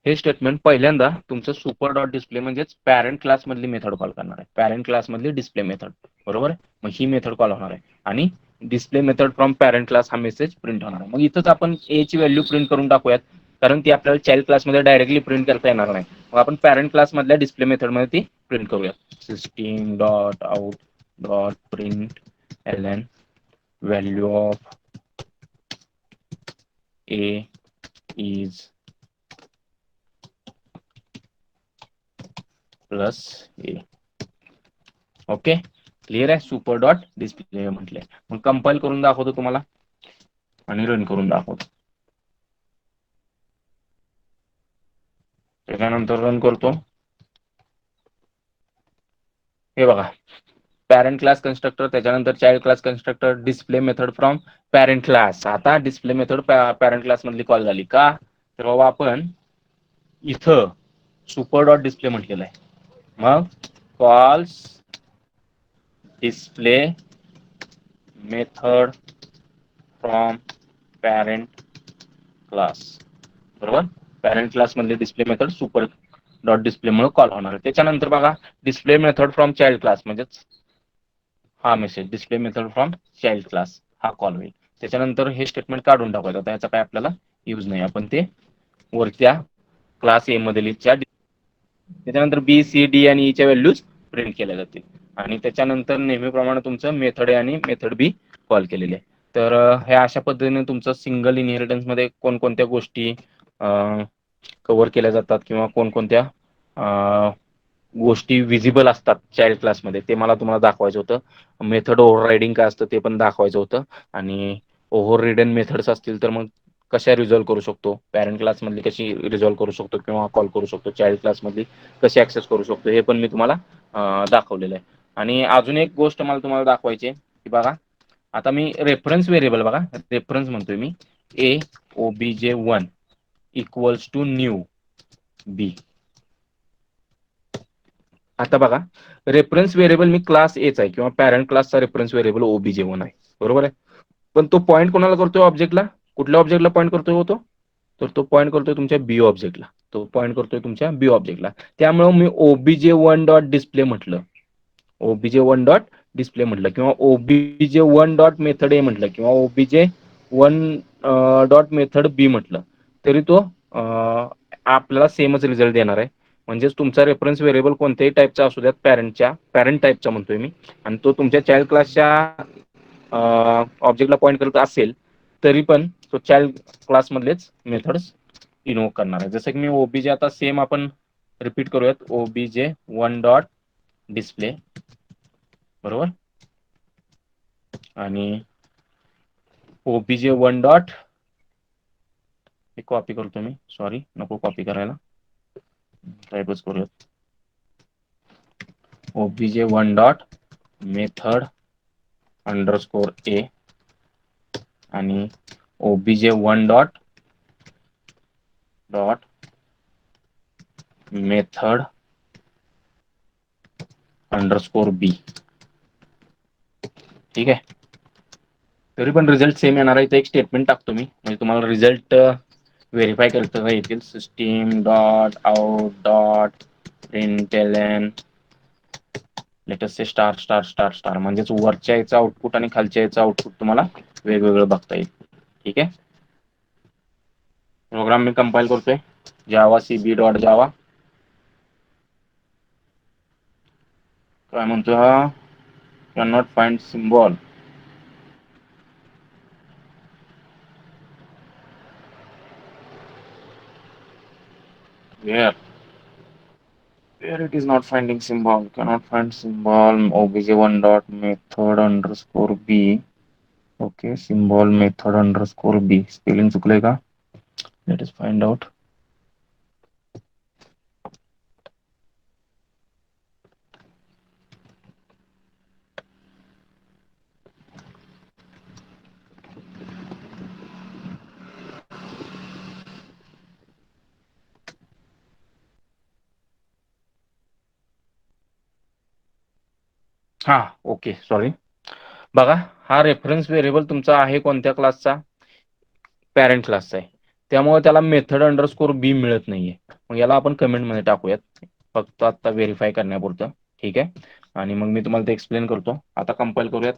हे स्टेटमेंट पहिल्यांदा तुमचं सुपर डॉट डिस्प्ले म्हणजेच पॅरेंट क्लास मधली मेथड कॉल करणार आहे, पॅरेंट क्लास मधली डिस्प्ले मेथड, बरोबर. मग ही मेथड कॉल होणार आहे आणि display method from parent class हा मेसेज प्रिंट होणार. मग इथंच आपण ए ची व्हॅल्यू प्रिंट करून टाकूयात, कारण ती आपल्याला चाइल्ड क्लासमध्ये डायरेक्टली प्रिंट करता येणार नाही. मग आपण पॅरेंट क्लास मधल्या डिस्प्ले मेथडमध्ये ती प्रिंट करूया. System dot out dot print L value of A is plus A. Okay, clear आहे. सुपर डॉट डिस्प्ले म्हटलंय. मग कंपाईल करून दाखवतो तुम्हाला आणि रन करून दाखवतो. त्याच्यानंतर रन करतो. हे बघा, पॅरेंट क्लास कन्स्ट्रक्टर, त्याच्यानंतर child class constructor, display method from parent class. आता डिस्प्ले मेथड पॅरेंट क्लास मधली कॉल झाली का, तर बाबा आपण इथं सुपर डॉट डिस्प्ले म्हटलेलं आहे. मग calls display method from parent class, बरोबर. पॅरेंट क्लास मधले display method super dot display मुळे कॉल होणार आहे. त्याच्यानंतर बघा, display method from child class म्हणजेच हा message display method from child class हा कॉल होईल. त्याच्यानंतर हे स्टेटमेंट काढून टाकायचं. आता याचा काय आपल्याला यूज नाही, आपण ते वरच्या क्लास ए मध्ये त्याच्यानंतर बी सी डी आणि ईच्या व्हॅल्यूज प्रिंट केल्या जातील. आणि त्याच्यानंतर नेहमीप्रमाणे तुमचं मेथड ए आणि मेथड बी कॉल केलेले आहे. तर हे अशा पद्धतीने तुमचं सिंगल इनहेरिटन्स मध्ये कोणकोणत्या गोष्टी कव्हर केल्या जातात किंवा कोणकोणत्या गोष्टी विजिबल असतात चाइल्ड क्लासमध्ये, ते मला तुम्हाला दाखवायचं होतं. मेथड ओव्हर रायडिंग काय असतं ते पण दाखवायचं होतं. आणि ओव्हर रिडन मेथड्स असतील तर मग कशा रिझॉल्व्ह करू शकतो, पॅरेंट क्लासमधली कशी रिझॉल्व्ह करू शकतो किंवा कॉल करू शकतो, चाइल्ड क्लासमधली कशी ऍक्सेस करू शकतो, हे पण मी तुम्हाला दाखवलेलं आहे. आणि अजून एक गोष्ट मला तुम्हाला दाखवायची आहे की बघा, आता मी रेफरन्स व्हेरिएबल, बघा रेफरन्स म्हणतोय मी, ए obj1 इक्वल्स टू न्यू बी. आता बघा, रेफरन्स व्हेरिएबल मी क्लास एचा आहे किंवा पॅरेंट क्लासचा रेफरन्स व्हेरिएबल obj1 आहे, बरोबर आहे. पण तो पॉईंट कोणाला करतोय, ऑब्जेक्टला. कुठल्या ऑब्जेक्टला पॉईंट करतोय तो, तर तो पॉईंट करतोय तुमच्या बी ऑब्जेक्टला. तो पॉईंट करतोय तुमच्या बी ऑब्जेक्टला. त्यामुळे मी obj1 डॉट डिस्प्ले म्हटलं, obj1 डॉट डिस्प्ले म्हटलं, किंवा obj1 डॉट मेथड ए म्हटलं, किंवा obj1 डॉट मेथड बी म्हटलं, तरी तो आपल्याला सेमच रिझल्ट देणार आहे. म्हणजेच तुमचा रेफरन्स व्हेरिएबल कोणत्याही टाईपचा असू द्यात, पॅरेंट टाईपचा म्हणतोय मी, आणि तो तुमच्या चाइल्ड क्लासच्या ऑब्जेक्टला पॉईंट करत असेल तरी पण तो चाइल्ड क्लास मधलेच मेथड्स इन्व्होक करणार आहे. जसं की मी ओबीजे, आता सेम आपण रिपीट करूयात, obj1 डॉट डिस्प्ले, बरोबर. आणि obj1 डॉट, हे कॉपी करतो मी, सॉरी नको कॉपी करायला, टाईपच करूयात, obj1 डॉट मेथड अंडरस्कोर ए आणि obj1 डॉट मेथड अंडरस्कोर बी. ठीक आहे. तरी पण रिझल्ट सेम येणार आहे. इथे एक स्टेटमेंट टाकतो मी, म्हणजे तुम्हाला रिझल्ट व्हेरीफाय करता येतील. System dot out dot println latest से स्टार स्टार स्टार स्टार, म्हणजेच वरच्या याचं आउटपुट आणि खालच्या याचं आउटपुट तुम्हाला वेगवेगळं बघता येईल. ठीक आहे. प्रोग्राम मी कंपाईल करतोय, जावा cb डॉट जावा. काय म्हणतो हा, can not find symbol. Where it is not finding symbol, cannot find symbol, obj1 dot method underscore b. Okay, symbol method underscore b, spelling चुकलंय का, let us find out. हा, okay, sorry. बघा, हा reference variable तुमचा आहे कोणत्या क्लासचा, parent क्लासचा आहे. त्यामुळे त्याला मेथड अंडरस्कोर बी मिळत नाहीये. मग याला आपण कमेंट मध्ये टाकूयात, फक्त आता व्हेरीफाय करण्यापुरतं. ठीक आहे. आणि मग मी तुम्हाला ते एक्सप्लेन करतो. आता कंपाईल करूयात.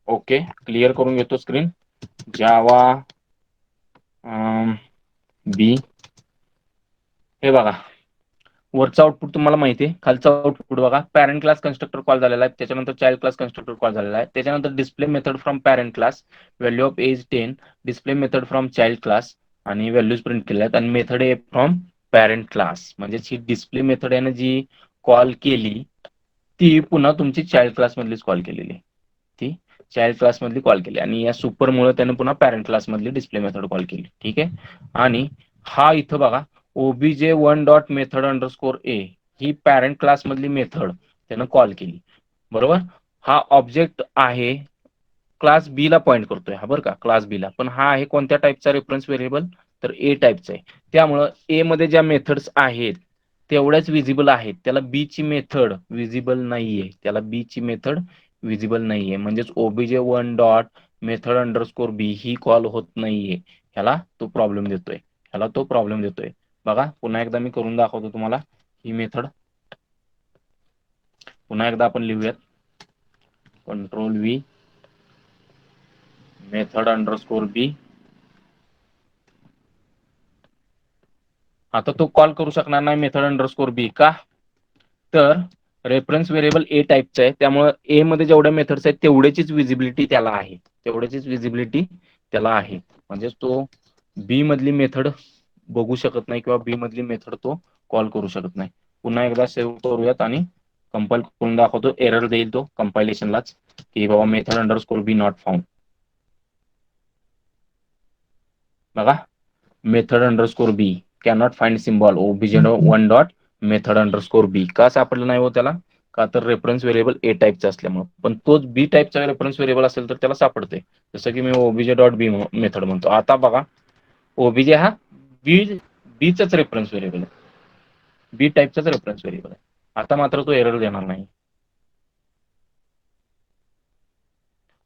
ओके, क्लिअर करून घेतो स्क्रीन. जावा बी, हे बघा वरचं आउटपुट तुम्हाला माहिती आहे, खालचं आउटपुट बघा. पॅरेंट क्लास कन्स्ट्रक्टर कॉल झालेला आहे, त्याच्यानंतर चाइल्ड क्लास कन्स्ट्रक्टर कॉल झालेला आहे, त्याच्यानंतर display method from parent class, value of age 10, display method from child class आणि व्हॅल्यूज प्रिंट केल्या आहेत, आणि मेथड आहे फ्रॉम पॅरेंट क्लास. म्हणजे ही डिस्प्ले मेथड याने जी कॉल केली ती पुन्हा तुमची चाइल्ड क्लास मधलीच कॉल केलेली, ती चाइल्ड क्लास मधली कॉल केली, आणि या सुपरमुळे त्याने पुन्हा पॅरेंट क्लास मधली डिस्प्ले मेथड कॉल केली. ठीक आहे. आणि हा इथं बघा OBJ 1 dot method underscore A, he parent class मधली मेथड त्यानं कॉल केली. बरोबर. हा ऑब्जेक्ट आहे क्लास बी ला पॉइंट करतोय हा, बरं का, क्लास बी ला. पण हा आहे कोणत्या टाईपचा रेफरन्स व्हेरिएबल, तर ए टाईपचा आहे. त्यामुळं ए मध्ये ज्या मेथड्स आहेत तेवढ्याच विजिबल आहेत, त्याला बी ची मेथड विजिबल नाहीये, त्याला बी ची मेथड विजिबल नाहीये. म्हणजेच ओबीजे 1 डॉट मेथड अंडरस्कोर बी ही कॉल होत नाहीये. ह्याला तो प्रॉब्लेम देतोय, ह्याला तो प्रॉब्लेम देतोय. बघा पुन्हा एकदा मी करून दाखवतो तुम्हाला ही मेथड. पुन्हा एकदा आपण लिहूयात, कंट्रोल व्ही, मेथड अंडरस्कोर बी. आता तो कॉल करू शकणार नाही मेथड अंडरस्कोर बी, का तर रेफरन्स व्हेरिएबल ए टाईपचा आहे, त्यामुळे ए मध्ये जेवढ्या मेथड्स आहेत तेवढ्याचीच विजिबिलिटी त्याला आहे, तेवढ्याचीच विजिबिलिटी त्याला आहे. म्हणजे तो बी मधली मेथड बघू शकत नाही किंवा बी मधली मेथड तो कॉल करू शकत नाही. पुन्हा एकदा सेव्ह करूयात आणि कंपाईल करून दाखवतो. एरर देईल तो कंपायलेशनलाच की बाबा method underscore B not found. बघा, method underscore B cannot find symbol OBJ 1 dot method underscore B. का सापडलं नाही हो त्याला, का तर रेफरन्स व्हेरिएबल ए टाईपचा असल्यामुळे. पण तोच बी टाईपचा रेफरन्स व्हेरिएबल असेल तर त्याला सापडते. जसं की मी ओबीजे डॉट बी मेथड म्हणतो. आता बघा ओबीजे हा बी बीचाच रेफरन्स व्हेरिएबल आहे, बी टाईपचाच रेफरन्स व्हेरिएबल आहे. आता मात्र तो एरर देणार नाही.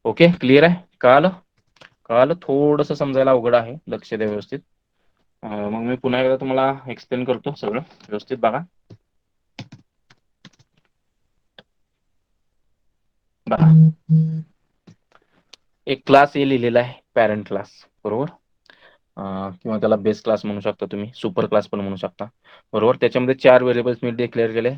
ओके, क्लिअर आहे, कळालं. कळालं, थोडंसं समजायला अवघड आहे, लक्ष द्या व्यवस्थित. मग मी पुन्हा एकदा तुम्हाला एक्सप्लेन करतो सगळं व्यवस्थित. बघा बघा, एक क्लास ए लिहिलेला आहे, पॅरेंट क्लास, बरोबर. किंवा त्याला बेस क्लास म्हणू शकता तुम्ही, सुपर क्लास पण म्हणू शकता, बरोबर. त्याच्यामध्ये 4 व्हेरिएबल्स मी डिक्लेअर केले.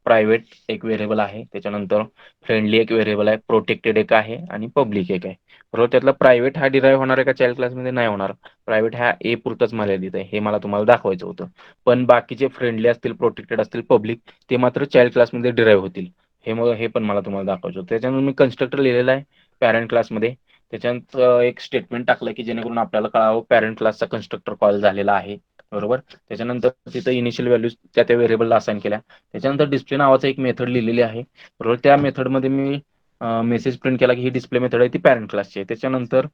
प्रायव्हेट एक व्हेरिएबल आहे, त्याच्यानंतर फ्रेंडली एक व्हेरिएबल आहे, प्रोटेक्टेड एक आहे आणि पब्लिक एक आहे, बरोबर. त्यातला प्रायव्हेट हा डिराईव्ह होणार आहे का चाइल्ड क्लासमध्ये, नाही होणार. प्रायव्हेट हा ए पुरतच मर्यादित आहे, हे मला तुम्हाला दाखवायचं होतं. पण बाकीचे फ्रेंडली असतील, प्रोटेक्टेड असतील, पब्लिक, ते मात्र चाइल्ड क्लासमध्ये डिराईव्ह होतील. हे पण मला तुम्हाला दाखवायचं होतं. त्याच्यानंतर मी कन्स्ट्रक्टर लिहिलेला आहे पॅरेंट क्लासमध्ये. त्याच्यानंतर एक स्टेटमेंट टाकलं की जेणेकरून आपल्याला कळावं पॅरेंट क्लासचा कन्स्ट्रक्टर कॉल झालेला आहे, बरोबर. त्याच्यानंतर तिथं इनिशियल व्हॅल्यूज त्या व्हेरिएबलला असाइन केल्या. त्याच्यानंतर डिस्प्ले नावाचं एक मेथड लिहिलेली आहे, बरोबर. त्या मेथडमध्ये मी मेसेज प्रिंट केला की ही डिस्प्ले मेथड आहे ती पॅरेंट क्लासची आहे. त्याच्यानंतर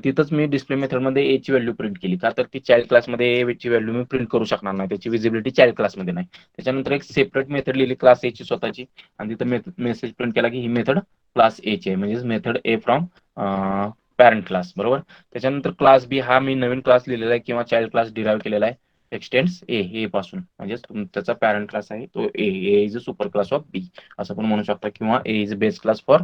तिथंच मी डिस्प्ले मेथडमध्ये ए ची व्हॅल्यू प्रिंट केली, का तर ती चाइल्ड क्लासमध्ये ए ची व्हॅल्यू मी प्रिंट करू शकणार नाही, त्याची विजिबिलिटी चाइल्ड क्लासमध्ये नाही. त्याच्यानंतर एक सेपरेट मेथड लिहिली क्लास ए ची स्वतःची, आणि तिथं मेसेज प्रिंट केला की ही मेथड क्लास ए ची आहे, म्हणजे method A from parent class, बरोबर. त्याच्यानंतर क्लास बी हा मी नवीन क्लास लिहिलेला आहे किंवा चाइल्ड क्लास डिराईव्ह केलेला आहे, एक्सटेंड्स ए पासून. म्हणजे त्याचा पॅरेंट क्लास आहे तो A is a super class of B असं पण म्हणू शकता, किंवा A is a base class for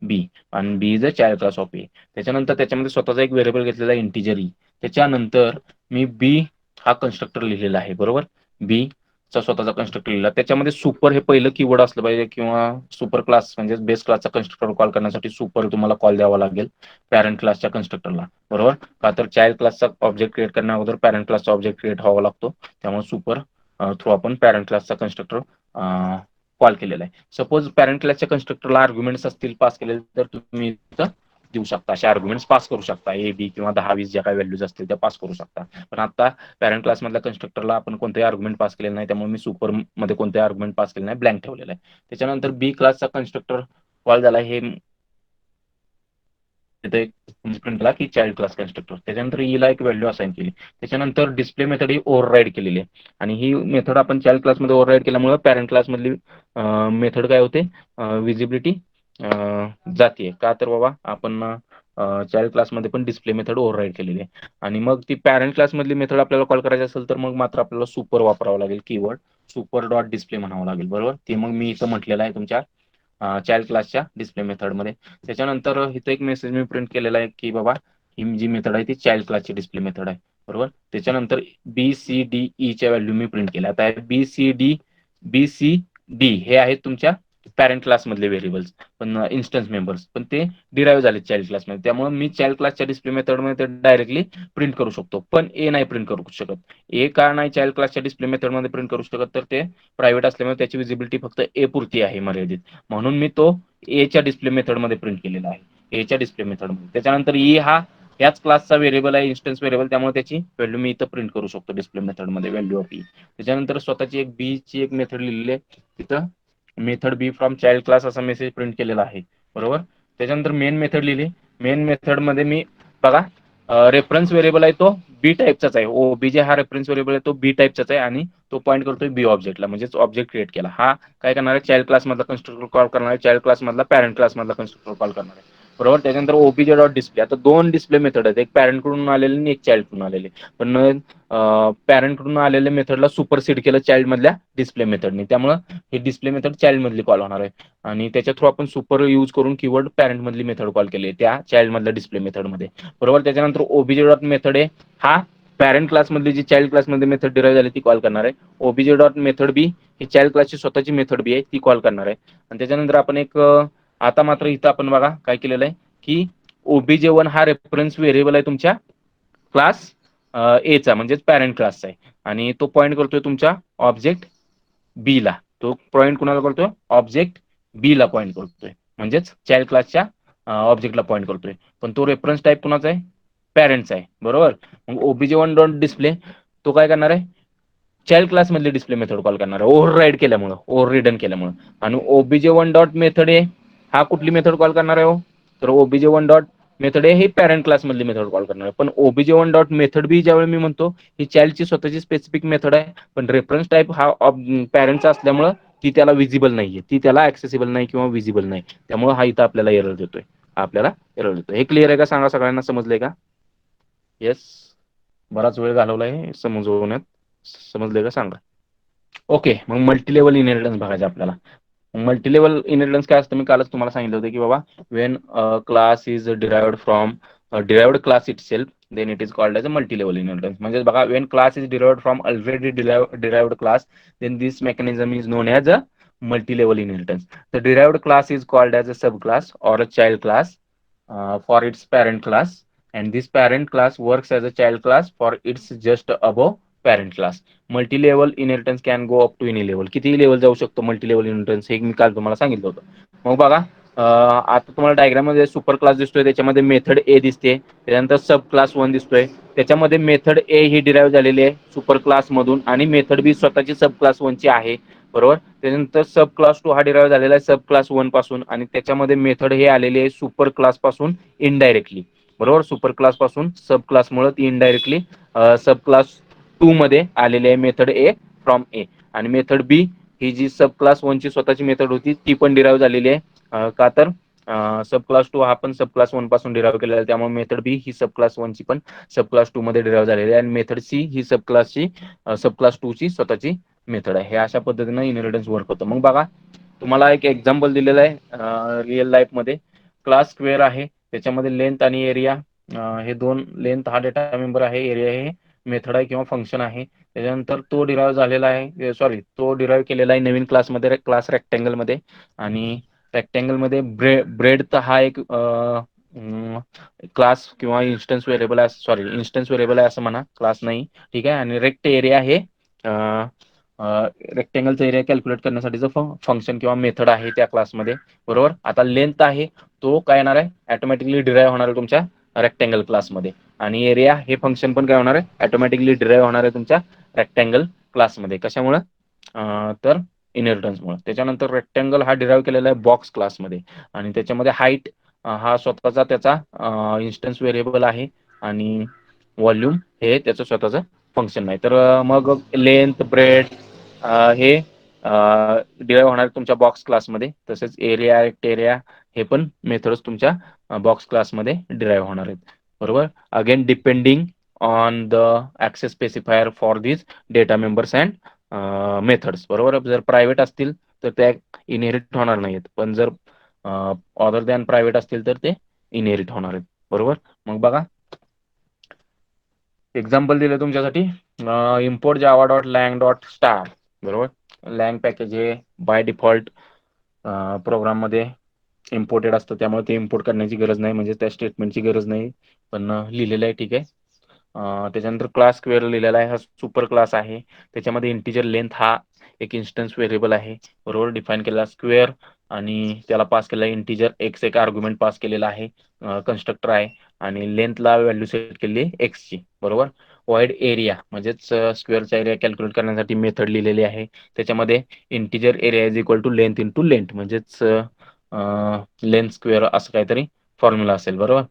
B आणि B is a child class of A. त्याच्यानंतर त्याच्यामध्ये स्वतःचा एक व्हेरिएबल घेतलेला आहे इंटिजर ई. त्याच्यानंतर मी बी हा कन्स्ट्रक्टर लिहिलेला आहे, बरोबर. बी चा स्वतःचा कन्स्ट्रक्टर लिहिला, त्याच्यामध्ये सुपर हे पहिलं कीवर्ड असलं पाहिजे, किंवा सुपर क्लास म्हणजे बेस क्लासचा कन्स्ट्रक्टर कॉल करण्यासाठी सुपर तुम्हाला कॉल द्यावा लागेल पॅरेंट क्लासच्या कन्स्ट्रक्टरला, बरोबर. का तर चाइल्ड क्लासचा ऑब्जेक्ट क्रिएट करण्या अगोदर पॅरेंट क्लासचा ऑब्जेक्ट क्रिएट व्हावा लागतो. त्यामुळे सुपर थ्रू आपण पॅरेंट क्लासचा कन्स्ट्रक्टर कॉल केलेला आहे. सपोज पॅरेंट क्लासच्या कन्स्ट्रक्टरला आर्ग्युमेंट्स असतील पास केलेले, तर तुम्ही इथं देऊ शकता, अशा आर्ग्युमेंट्स पास करू शकता, ए बी किंवा 10-20 ज्या काही व्हॅल्यूज असतील त्या पास करू शकता. पण आता पॅरेंट क्लास मधल्या कन्स्ट्रक्टरला आपण कोणतेही आर्ग्युमेंट पास केलेलं नाही, त्यामुळे मी सुपर मध्ये कोणतेही आर्ग्युमेंट पास केले नाही, ब्लँक ठेवलेलं आहे. त्याच्यानंतर बी क्लासचा कन्स्ट्रक्टर कॉल झाला, हे तिथे प्रिंट केला की चाइल्ड क्लास कन्स्ट्रक्टर. त्याच्यानंतर ईला एक व्हॅल्यू असाइन केली. त्याच्यानंतर डिस्प्ले मेथड ही ओव्हरराईड केलेली आहे, आणि ही मेथड आपण चाइल्ड क्लासमध्ये ओव्हरराईड केल्यामुळे पॅरेंट क्लासमधली मेथड काय होते, विजिबिलिटी जाते. का तर बाबा आपण चाइल्ड क्लासमध्ये पण डिस्प्ले मेथड ओव्हरराईड केलेली आहे. आणि मग ती पॅरेंट क्लासमधली मेथड आपल्याला कॉल करायची असेल तर मग मात्र आपल्याला सुपर वापरावं लागेल, कीवर्ड सुपर डॉट डिस्प्ले म्हणावं लागेल, बरोबर. ते मग मी इथं म्हटलेलं आहे तुमच्या चाइल्ड क्लासच्या डिस्प्ले मेथडमध्ये. त्याच्यानंतर इथे एक मेसेज मी प्रिंट केलेला आहे, की बाबा ही जी मेथड आहे ती चाइल्ड क्लासची डिस्प्ले मेथड आहे. बरोबर. त्याच्यानंतर BCDE च्या व्हॅल्यू मी प्रिंट केल्या. आता BCD हे आहेत तुमच्या पॅरेंट क्लासमधले व्हेरिएबल्स, पण इन्स्टन्स मेंबर्स, पण ते डिराईव्ह झाले चाइल्ड क्लासमध्ये. त्यामुळे मी चाइल्ड क्लासच्या डिस्प्ले मेथडमध्ये डायरेक्टली प्रिंट करू शकतो, पण ए नाही प्रिंट करू शकत. ए का नाही चाइल्ड क्लासच्या डिस्प्ले मेथडमध्ये प्रिंट करू शकत, तर ते प्रायव्हेट असल्यामुळे त्याची विजिबिलिटी फक्त ए पुरती आहे मर्यादित. म्हणून मी तो एच्या डिस्प्ले मेथडमध्ये प्रिंट केलेला आहे, एच्या डिस्प्ले मेथडमध्ये. त्याच्यानंतर ई हा याच क्लासचा व्हेरिएबल आहे, इन्स्टन्स व्हेरिएबल, त्यामुळे त्याची व्हॅल्यू मी इथं प्रिंट करू शकतो डिस्प्ले मेथडमध्ये, व्हॅल्यू ऑफ ई. त्याच्यानंतर स्वतःची एक बी ची एक मेथड लिहिलेली आहे, तिथं method B from child class असा मेसेज प्रिंट केलेला आहे. बरोबर. त्याच्यानंतर मेन मेथड लिहिली. मेन मेथडमध्ये मी बघा रेफरन्स व्हेरिएबल आहे तो बी टाईपचाच आहे. ओबीजे हा रेफरन्स व्हेरिएबल आहे तो बी टाईपचाच आहे आणि तो पॉईंट करतोय बी ऑब्जेक्टला, म्हणजेच ऑब्जेक्ट क्रिएट केला. हा काय करणार आहे, चाइल्ड क्लास मधला कन्स्ट्रक्टर कॉल करणार आहे, चाइल्ड क्लास मधला पॅरेंट क्लास मधला कन्स्ट्रक्टर कॉल करणार आहे. बरोबर. त्याच्यानंतर ओबीजे डॉट डिस्प्ले. आता दोन डिस्प्ले मेथड आहेत, एक पॅरेंट कडून आलेले आणि एक चाइल्ड कडून आलेले. पण पॅरेंट कडून आलेल्या मेथडला सुपरसीड केलं चाइल्ड मधल्या डिस्प्ले मेथडने, त्यामुळे हे डिस्प्ले मेथड चाइल्ड मधली कॉल होणार आहे. आणि त्याच्या थ्रू आपण सुपर यूज करून कीवर्ड पॅरेंट मधली मेथड कॉल केली त्या चाइल्ड मधल्या डिस्प्ले मेथडमध्ये. बरोबर. त्याच्यानंतर ओबीजे डॉट मेथड आहे हा पॅरेंट क्लासमधली जी चाइल्ड क्लासमध्ये मेथड डिराईव्ह झाली ती कॉल करणार आहे. ओबीजे डॉट मेथड बी ही चाइल्ड क्लासची स्वतःची मेथड बी आहे ती कॉल करणार आहे. आणि त्याच्यानंतर आपण एक आता मात्र इथं आपण बघा काय केलेलं आहे, की OBJ1 हा रेफरन्स व्हेरिएबल आहे तुमच्या क्लास एचा, म्हणजेच पॅरेंट क्लासचा आहे. आणि तो पॉईंट करतोय तुमच्या ऑब्जेक्ट बी ला. तो पॉईंट कुणाला करतोय, ऑब्जेक्ट बी ला पॉईंट करतोय, म्हणजेच चाइल्ड क्लासच्या ऑब्जेक्टला पॉईंट करतोय. पण तो रेफरन्स टाईप कुणाचा आहे, पॅरेंटचा आहे. बरोबर. मग OBJ1 डॉट डिस्प्ले तो काय करणार आहे, चाइल्ड क्लास मधली डिस्प्ले मेथड कॉल करणार आहे, ओव्हर राईड केल्यामुळे, ओव्हर रिडन केल्यामुळे. आणि OBJ1 डॉट मेथड आहे हा कुठली मेथड कॉल करणार आहे हो, तर OBJ1 डॉट मेथड आहे ही पॅरेंट क्लास मधली मेथड कॉल करणार आहे. पण OBJ1 डॉट मेथड बी ज्यावेळी मी म्हणतो ही चाइल्डची स्वतःची स्पेसिफिक मेथड आहे, पण रेफरन्स टाईप हा पॅरेंटचा असल्यामुळे ती त्याला विजिबल नाहीये, ती त्याला ऍक्सेसिबल नाही किंवा विजिबल नाही. त्यामुळे हा इथं आपल्याला एरर देतोय, आपल्याला एरर देतोय. हे क्लिअर आहे का सांगा, सगळ्यांना समजलंय का? येस. बराच वेळ घालवलाय समजवण्यात, समजलंय का सांगा. ओके. मग मल्टीलेवल इनहेरिटन्स बघायचं आपल्याला. मल्टीलेवल इनहेरिटन्स काय असतं, मी कालच तुम्हाला सांगितलं होतं, की बाबा when class is derived from derived class itself then it is called as a multilevel inheritance. म्हणजे बघा, when class is derived from already derived class then this mechanism is known as a multi-level inheritance. The derived class is called as a subclass or a child class for its parent class, and this parent class works as a child class for its just above parent class. Multilevel inheritance can go up to any level. किती level जाऊ शकतो multilevel inheritance, हे मी काल तुम्हाला सांगितलं होतं. मग बघा आता तुम्हाला डायग्राम मध्ये सुपर क्लास दिसतोय, त्याच्यामध्ये मेथड ए दिसते, त्याच्यानंतर सब क्लास 1 दिसतोय. त्याच्यामध्ये मेथड ए ही डिराईव्ह झालेली आहे सुपर क्लास मधून आणि मेथड बी स्वतःची सब क्लास 1 ची आहे. बरोबर. त्याच्यानंतर सब क्लास 2 हा डिराईव्ह झालेला आहे सब क्लास 1 पासून आणि त्याच्यामध्ये मेथड हे आलेली आहे सुपर क्लास पासून इनडायरेक्टली. बरोबर. सुपर क्लास पासून सब क्लासमुळे ती इनडायरेक्टली सब क्लास 2 मध्ये आलेली आहे मेथड ए फ्रॉम ए. आणि मेथड बी ही जी सब क्लास 1 ची स्वतःची मेथड होती ती पण डिराईव्ह झालेली आहे. का तर सब क्लास 2 हा पण सब क्लास 1 पासून डिराईव्ह केलेला आहे, त्यामुळे मेथड बी ही सब क्लास 1 ची पण सब क्लास 2 मध्ये डिराईव्ह झालेली आहे. आणि मेथड सी ही सब क्लास 2 ची स्वतःची मेथड आहे. हे अशा पद्धतीने इनहेरिटन्स वर्क होतं. मग बघा, तुम्हाला एक एक्झाम्पल दिलेलं आहे रिअल लाईफ मध्ये. क्लास स्क्वेअर आहे, त्याच्यामध्ये लेंथ आणि एरिया हे दोन, लेंथ हा डेटा मेंबर आहे, एरिया हे मेथड आहे किंवा फंक्शन आहे. त्याच्यानंतर तो डिराईव्ह झालेला आहे, सॉरी तो डिराईव्ह केलेला आहे नवीन क्लासमध्ये, क्लास रेक्टँगल मध्ये. आणि रेक्टँगल मध्ये ब्रेड हा एक क्लास किंवा इन्स्टन्स व्हेरिएबल आहे, सॉरी इन्स्टन्स व्हेरिएबल आहे असं म्हणा, क्लास नाही. ठीक आहे. आणि रेक्ट एरिया हे रेक्टेंगलचा एरिया कॅल्क्युलेट करण्यासाठीचं फंक्शन किंवा मेथड आहे त्या क्लासमध्ये. बरोबर. आता लेंथ आहे तो काय येणार आहे, ऑटोमॅटिकली डिराईव्ह होणार आहे तुमच्या रेक्टँगल क्लासमध्ये. आणि एरिया हे फंक्शन पण काय होणार आहे, ऑटोमॅटिकली डिराईव्ह होणार आहे तुमच्या रेक्टँगल क्लासमध्ये. कशामुळे, तर इनहेरिटन्समुळे. त्याच्यानंतर रेक्टँगल हा डिराईव्ह केलेला आहे बॉक्स क्लासमध्ये आणि त्याच्यामध्ये हाईट हा स्वतःचा त्याचा इन्स्टन्स व्हेरिएबल आहे आणि व्हॉल्यूम हे त्याचं स्वतःचं फंक्शन नाही. तर मग लेंथ ब्रेड हे डिराईव्ह होणार तुमच्या बॉक्स क्लासमध्ये. तसेच एरिया एरिया हे पण मेथड्स तुमच्या बॉक्स क्लासमध्ये डिराईव्ह होणार आहेत. बरोबर. Again depending on the access specifier for this data members and methods. बरोबर. जर प्रायव्हेट असतील तर त्या इनहेरिट होणार नाहीत. पण जर अदर दॅन प्रायव्हेट असतील तर ते इनहेरिट होणार आहेत. बरोबर. मग बघा एक्झाम्पल दिलं तुमच्यासाठी, import Java dot lang dot star. बरोबर. लँग पॅकेज हे बाय डिफॉल्ट प्रोग्राममध्ये इम्पोर्टेड असतं, त्यामुळे ते इम्पोर्ट करण्याची गरज नाही, म्हणजे त्या स्टेटमेंटची गरज नाही, पण लिहिलेलं आहे. ठीक आहे. त्याच्यानंतर क्लास स्क्वेअर लिहिलेला आहे, हा सुपर क्लास आहे. त्याच्यामध्ये इंटिजर लेंथ हा एक इन्स्टन्स व्हेरिएबल आहे. बरोबर. डिफाईन केलेला स्क्वेअर आणि त्याला पास केलेला इंटिजर एक्स एक आर्ग्युमेंट पास केलेला आहे, कन्स्ट्रक्टर आहे, आणि लेंथला व्हॅल्यू सेट केली एक्सची. बरोबर. वाईड एरिया म्हणजेच स्क्वेअरचा एरिया कॅल्क्युलेट करण्यासाठी मेथड लिहिलेली आहे. त्याच्यामध्ये integer area is equal to length into length, म्हणजेच लेंथ स्क्वेअर असं काहीतरी फॉर्म्युला असेल. बरोबर.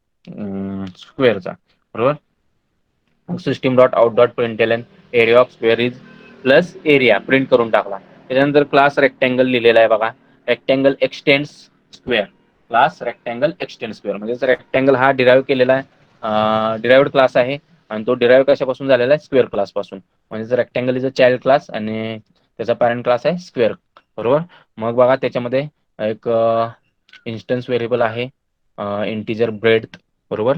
स्क्वेअरचा. बरोबर. System dot out dot println area of square is plus area print करून टाकला. त्याच्यानंतर क्लास रेक्टँगल लिहिलेला आहे बघा. Rectangle extends square. Class rectangle extend square म्हणजे रेक्टँगल हा डिराईव्ह केलेला आहे, डिराइव्ड क्लास आहे, आणि तो डिराईव्ह कशापासून झालेला आहे, स्क्वेअर क्लास पासून. म्हणजे rectangle is a child class आणि त्याचा पॅरेंट क्लास आहे स्क्वेअर. बरोबर. मग बघा त्याच्यामध्ये एक इन्स्टन्स व्हेरिएबल आहे इंटिजर ब्रेड्थ. बरोबर.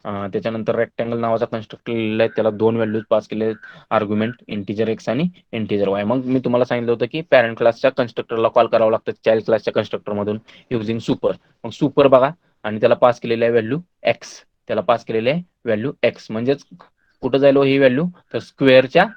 त्याच्यानंतर रेक्टँगल नावाचा कन्स्ट्रक्टर लिहिलेला आहे, त्याला दोन व्हॅल्यूज पास केले आर्ग्युमेंट इंटिजर एक्स आणि इंटिजर वाय. मग मी तुम्हाला सांगितलं होतं की पॅरेंट क्लासच्या कन्स्ट्रक्टरला कॉल करावं लागतं चाइल्ड क्लासच्या कन्स्ट्रक्टर मधून युझिंग सुपर. मग सुपर बघा, आणि त्याला पास केलेलं आहे व्हॅल्यू एक्स. त्याला पास केलेले आहे व्हॅल्यू एक्स, म्हणजेच कुठं जाईल ही व्हॅल्यू, तर स्क्वेअरच्या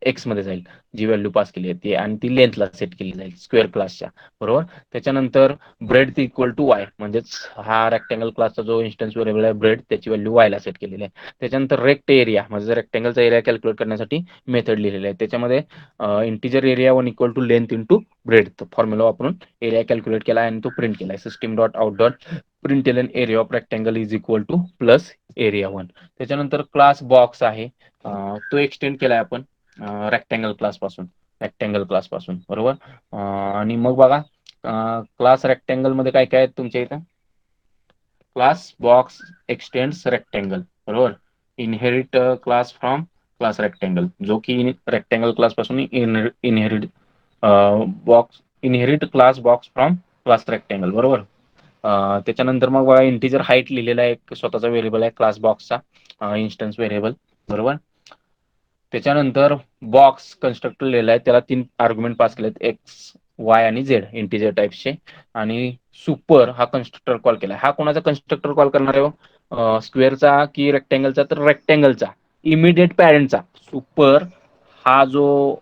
एक्स मध्ये जाईल जी व्हॅल्यू पास केली आहे ती, आणि ती लेंथला सेट केली जाईल स्क्वेअर क्लासच्या. बरोबर. त्याच्यानंतर ब्रेड इक्वल टू वाय, म्हणजेच हा रेक्टँगल क्लासचा जो इन्स्टन्स व्हेरिएबल आहे ब्रेड, त्याची व्हॅल्यू वायला सेट केलेली आहे. त्याच्यानंतर रेक्ट एरिया म्हणजे रेक्टँगलचा एरिया कॅल्क्युलेट करण्यासाठी मेथड लिहिलेली आहे. त्याच्यामध्ये integer area one equal to length into breadth formula वापरून एरिया कॅल्क्युलेट केला आणि तो प्रिंट केला. System dot out dot println area of rectangle is equal to plus area one. त्याच्यानंतर क्लास बॉक्स आहे, तो एक्सटेंड केलाय आपण रेक्टँगल क्लास पासून. बरोबर. आणि मग बघा क्लास रेक्टँगल मध्ये काय काय आहेत तुमच्या इथं, क्लास बॉक्स एक्सटेंड्स रेक्टँगल. बरोबर. Inherit class from class rectangle, जो की रेक्टँगल क्लास पासून inherit box inherit class box from class rectangle. बरोबर. त्याच्यानंतर मग बघा इंटिजर हाईट लिहिलेला आहे, एक स्वतःचा व्हेरिएबल आहे क्लास बॉक्सचा इन्स्टन्स व्हेरिएबल. बरोबर. त्याच्यानंतर बॉक्स कन्स्ट्रक्टर लिहिलेला आहे, त्याला 3 आर्ग्युमेंट पास केलेत एक्स वाय आणि झेड इंटिजर टाइप्सचे, आणि सुपर हा कन्स्ट्रक्टर कॉल केला. हा कोणाचा कन्स्ट्रक्टर कॉल करणार आहे, स्क्वेअरचा की रेक्टँगलचा, तर रेक्टँगलचा इमिडिएट पॅरेंटचा. सुपर हा जो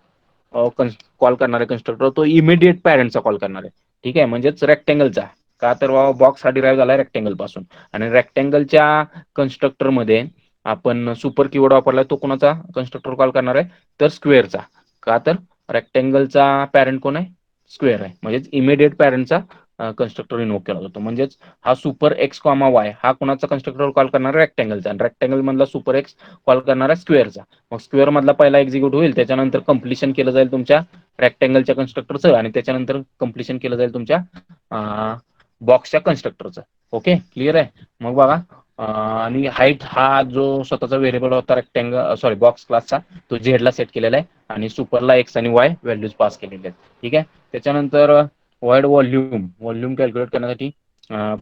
कॉल करणार आहे कन्स्ट्रक्टर, तो इमिडिएट पॅरेंटचा कॉल करणार आहे. ठीक आहे. म्हणजेच रेक्टँगलचा, का तर बाबा बॉक्स हा डिराईव्ह झाला रेक्टँगल पासून, आणि रेक्टँगलच्या कन्स्ट्रक्टर मध्ये आपण सुपर कीवर्ड वापरलाय, तो कोणाचा कन्स्ट्रक्टर कॉल करणार आहे, तर स्क्वेअरचा. का तर रेक्टँगलचा पॅरेंट कोण आहे, स्क्वेअर आहे, म्हणजेच इमिडिएट पॅरेंटचा कन्स्ट्रक्टर इन्व्होक केला जातो. म्हणजेच हा सुपर एक्स कॉमा वाय हा कोणाचा कन्स्ट्रक्टर कॉल करणार आहे, रेक्टँगलचा, आणि रेक्टँगल मधला सुपर एक्स कॉल करणार आहे स्क्वेअरचा. मग स्क्वेअर मधला पहिला एक्झिक्यूट होईल, त्याच्यानंतर कम्प्लिशन केलं जाईल तुमच्या रेक्टँगलच्या कन्स्ट्रक्टरचं, आणि त्याच्यानंतर कम्प्लिशन केलं जाईल तुमच्या बॉक्सच्या कन्स्ट्रक्टरचं. ओके. क्लिअर आहे. मग बघा आणि हाईट हा जो स्वतःचा व्हेरिएबल होता रेक्टँगल सॉरी बॉक्स क्लासचा, तो झेडला सेट केलेला आहे, आणि सुपरला एक्स आणि वाय व्हॅल्यूज पास केलेले आहेत. ठीक आहे. त्याच्यानंतर वाईड व्हॉल्यूम कॅल्क्युलेट करण्यासाठी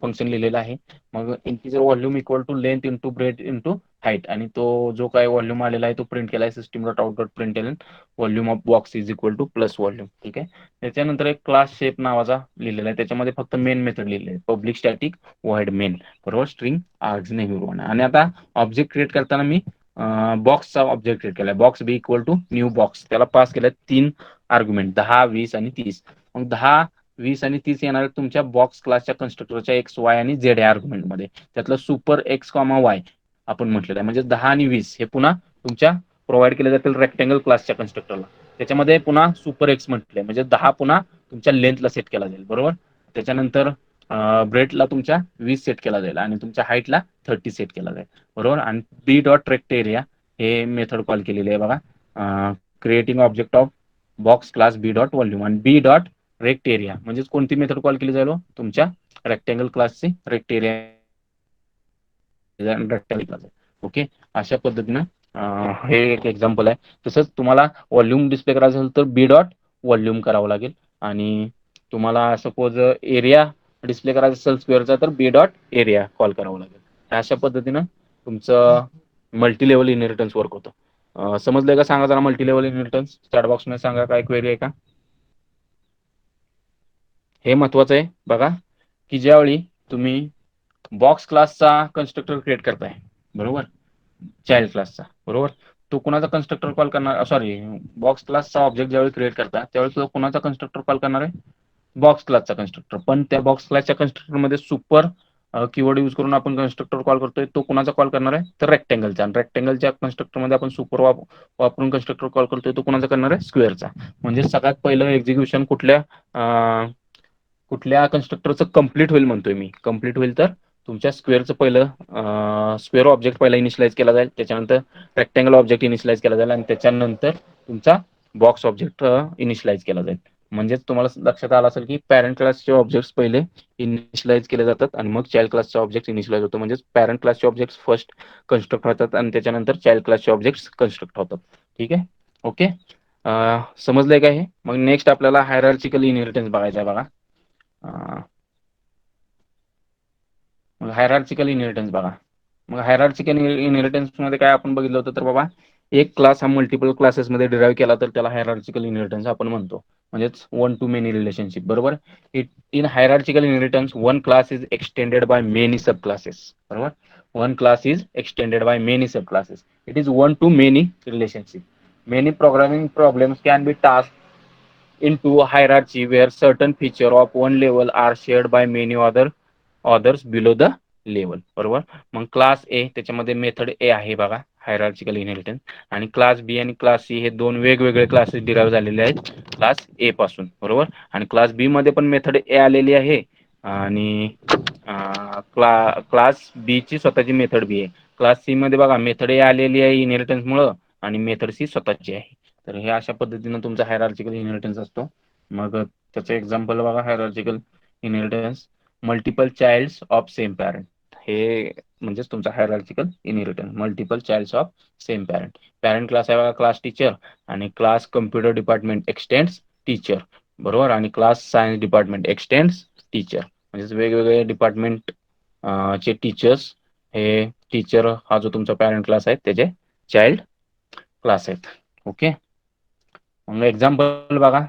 फंक्शन लिहिलेलं आहे. मग integer volume equal to length into breadth into height, आणि तो जो काय व्हॉल्यूम आलेला आहे तो प्रिंट केला आहे. System dot out dot println volume of box is equal to plus volume. ठीक आहे. त्याच्यानंतर एक क्लास शेप नावाचा लिहिलेला आहे, त्याच्यामध्ये फक्त मेन मेथड लिहिलेली आहे, पब्लिक स्टॅटिक व्हॉइड मेन. बरोबर. स्ट्रिंग आर्ग्स नेहमी. आणि आता ऑब्जेक्ट क्रिएट करताना मी बॉक्सचा ऑब्जेक्ट क्रिएट केलाय, box B equal to new box. त्याला पास केलं 3 आर्ग्युमेंट 10, 20 आणि 30. मग 10, 20 आणि 30 येणार तुमच्या बॉक्स क्लासच्या कन्स्ट्रक्टरच्या एक्स वाय आणि झेड या आर्ग्युमेंट मध्ये. त्यातलं सुपर एक्स कॉमा वाय आपण म्हटलेलं आहे, म्हणजे 10 आणि 20 हे पुन्हा तुमच्या प्रोव्हाइड केले जातील रेक्टँगल क्लासच्या कन्स्ट्रक्टरला. त्याच्यामध्ये पुन्हा सुपर एक्स म्हटले, म्हणजे 10 पुन्हा तुमच्या लेंथला सेट केला जाईल. बरोबर. त्याच्यानंतर ब्रेडला तुमच्या 20 सेट केला जाईल, आणि तुमच्या हाईटला 30 सेट केला जाईल. बरोबर. आणि बी डॉट रेक्ट एरिया हे मेथड कॉल केलेली आहे बघा, creating object of box class B dot volume, आणि बी डॉट रेक्ट एरिया म्हणजे कोणती मेथड कॉल केली जाईल, तुमच्या रेक्टँगल क्लासची rect area rectangle class. Okay. अशा पद्धतीनं हे एक एक्झाम्पल आहे. तसंच तुम्हाला व्हॉल्यूम डिस्प्ले करायचं असेल तर बी डॉट व्हॉल्यूम करावं लागेल. आणि तुम्हाला सपोज एरिया डिस्प्ले करायचा असेल स्क्वेअरचा तर बी डॉट एरिया कॉल करावं लागेल. अशा पद्धतीनं तुमचं मल्टी लेवल इनहेरिटन्स वर्क होतं. समजलंय का? सांगा जरा मल्टी लेवल इनहेरिटन्स चॅट बॉक्समध्ये सांगा, काय क्वेरी आहे का? हे महत्वाचं आहे बघा, की ज्यावेळी तुम्ही बॉक्स क्लासचा कन्स्ट्रक्टर क्रिएट करताय, बरोबर, चाइल्ड क्लासचा, बरोबर, तो कुणाचा कन्स्ट्रक्टर कॉल करणार, सॉरी, बॉक्स क्लासचा ऑब्जेक्ट ज्यावेळी क्रिएट करता त्यावेळी तो कुणाचा कन्स्ट्रक्टर कॉल करणार आहे? बॉक्स क्लासचा कन्स्ट्रक्टर. पण त्या बॉक्स क्लासच्या कन्स्ट्रक्टरमध्ये सुपर कीवर्ड यूज करून आपण कन्स्ट्रक्टर कॉल करतोय, तो कुणाचा कॉल करणार आहे? तर रेक्टेंगलचा. आणि रेक्टेंगलच्या कन्स्ट्रक्टरमध्ये आपण सुपर वापरून कन्स्ट्रक्टर कॉल करतोय, तो कुणाचा करणार आहे? स्क्वेअरचा. म्हणजे सगळ्यात पहिलं एक्झिक्युशन कुठल्या कन्स्ट्रक्टरचं कंप्लीट होईल म्हणतोय मी. कंप्लीट होईल तर तुमच्या स्क्वेअरचं पहिलं स्क्वेअर ऑब्जेक्ट पहिला इनिशियलाइज केला जाईल, त्याच्यानंतर रेक्टेंगल ऑब्जेक्ट इनिशियलाइज केला जाईल आणि त्याच्यानंतर तुमचा बॉक्स ऑब्जेक्ट इनिशियलाइज केला जाईल. म्हणजेच तुम्हाला लक्षात आलं असेल की पॅरेंट क्लासचे ऑब्जेक्ट्स पहिले इनिशियलाइज केले जातात आणि मग चाइल्ड क्लासचे ऑब्जेक्ट इनिशियलाइज होतो. म्हणजे पॅरेंट क्लासचे ऑब्जेक्ट्स फर्स्ट कन्स्ट्रक्ट होतात आणि त्याच्यानंतर चाइल्ड क्लासचे ऑब्जेक्ट्स कन्स्ट्रक्ट होतात. ठीक आहे, ओके. समजलंय का हे? मग नेक्स्ट आपल्याला हायरार्चिकल इनहेरिटन्स बघायचं आहे बघा. मग हायरार्चिकल इनहेरिटन्स बघा. मग हायरार्चिकल इनहेरिटन्स मध्ये काय आपण बघितलं होतं, तर बाबा एक क्लास हा मल्टिपल क्लासेसमध्ये डिराईव्ह केला तर त्याला हायरार्चिकल इनहेरिटन्स आपण म्हणतो. म्हणजेच वन टू मेनी रिलेशनशिप, बरोबर. In hierarchical inheritance one class is extended by many sub classes, बरोबर. One class is extended by many sub classes. It is one to many relationship. Many programming problems can be tasked into a hierarchy where certain feature of one level are shared by many others below the level, बरोबर. मग class ए, त्याच्यामध्ये method ए आहे बघा, hierarchical inheritance. आणि class बी आणि class C हे दोन वेगवेगळे क्लासेस डिराईव्ह झालेले आहेत क्लास ए पासून, बरोबर. आणि क्लास बी मध्ये पण मेथड ए आलेली आहे आणि क्लास बी ची स्वतःची मेथड बी आहे. क्लास सी मध्ये बघा मेथड ए आलेली आहे इनहेरिटन्स मुळे आणि मेथड सी स्वतःची आहे. तर हे अशा पद्धतीनं तुमचा हायरार्चिकल इनहेरिटन्स असतो. मग त्याचं एक्झाम्पल बघा, hierarchical inheritance multiple childs of same parent. हे म्हणजेच तुमचा hierarchical inheritance, multiple childs of same parent. Parent class आहे बघा क्लास टीचर, आणि class computer department extends teacher, बरोबर. आणि class science department extends teacher. म्हणजेच वेगवेगळे डिपार्टमेंट चे टीचर्स हे टीचर हा जो तुमचा पॅरेंट क्लास आहे त्याचे चाइल्ड क्लास आहेत. ओके. मग एक्झाम्पल बघा,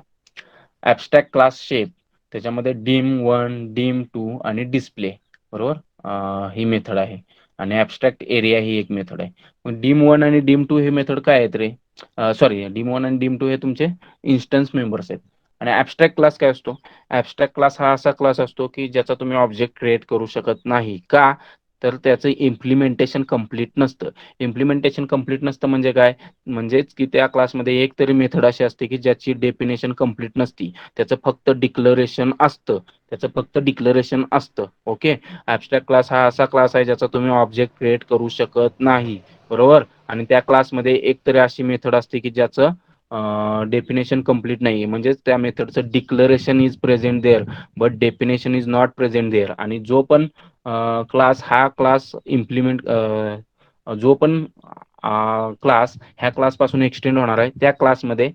ॲबस्ट्रॅक्ट क्लास शेप, त्याच्यामध्ये डिम1, डिम2 आणि डिस्प्ले, बरोबर, ही मेथड आहे. आणि ॲबस्ट्रॅक्ट एरिया ही एक मेथड आहे. मग डिम1 आणि डिम2 हे मेथड काय आहेत रे? सॉरी, डिम1 आणि डिम2 हे तुमचे इन्स्टन्स मेंबर्स आहेत. आणि ॲबस्ट्रॅक्ट क्लास काय असतो? ॲबस्ट्रॅक्ट क्लास हा असा क्लास असतो की ज्याचा तुम्ही ऑब्जेक्ट क्रिएट करू शकत नाही. का? तर त्याचं इम्प्लिमेंटेशन कंप्लीट नसतं. इम्प्लिमेंटेशन कंप्लीट नसतं म्हणजे काय? म्हणजेच की त्या क्लासमध्ये एक तरी मेथड अशी असते की ज्याची डेफिनेशन कंप्लीट नसती. त्याचं फक्त डिक्लरेशन असतं. ओके. ॲबस्ट्रॅक्ट क्लास हा असा क्लास आहे ज्याचा तुम्ही ऑब्जेक्ट क्रिएट करू शकत नाही, बरोबर. आणि त्या क्लासमध्ये एक तरी अशी मेथड असते की ज्याचं डेफिनेशन कंप्लीट नाही, म्हणजेच त्या मेथडचं declaration is present there but definition is not present there. आणि जो पण क्लास इम्प्लिमेंट जो पण क्लास ह्या क्लासपासून एक्सटेंड होणार आहे त्या क्लासमध्ये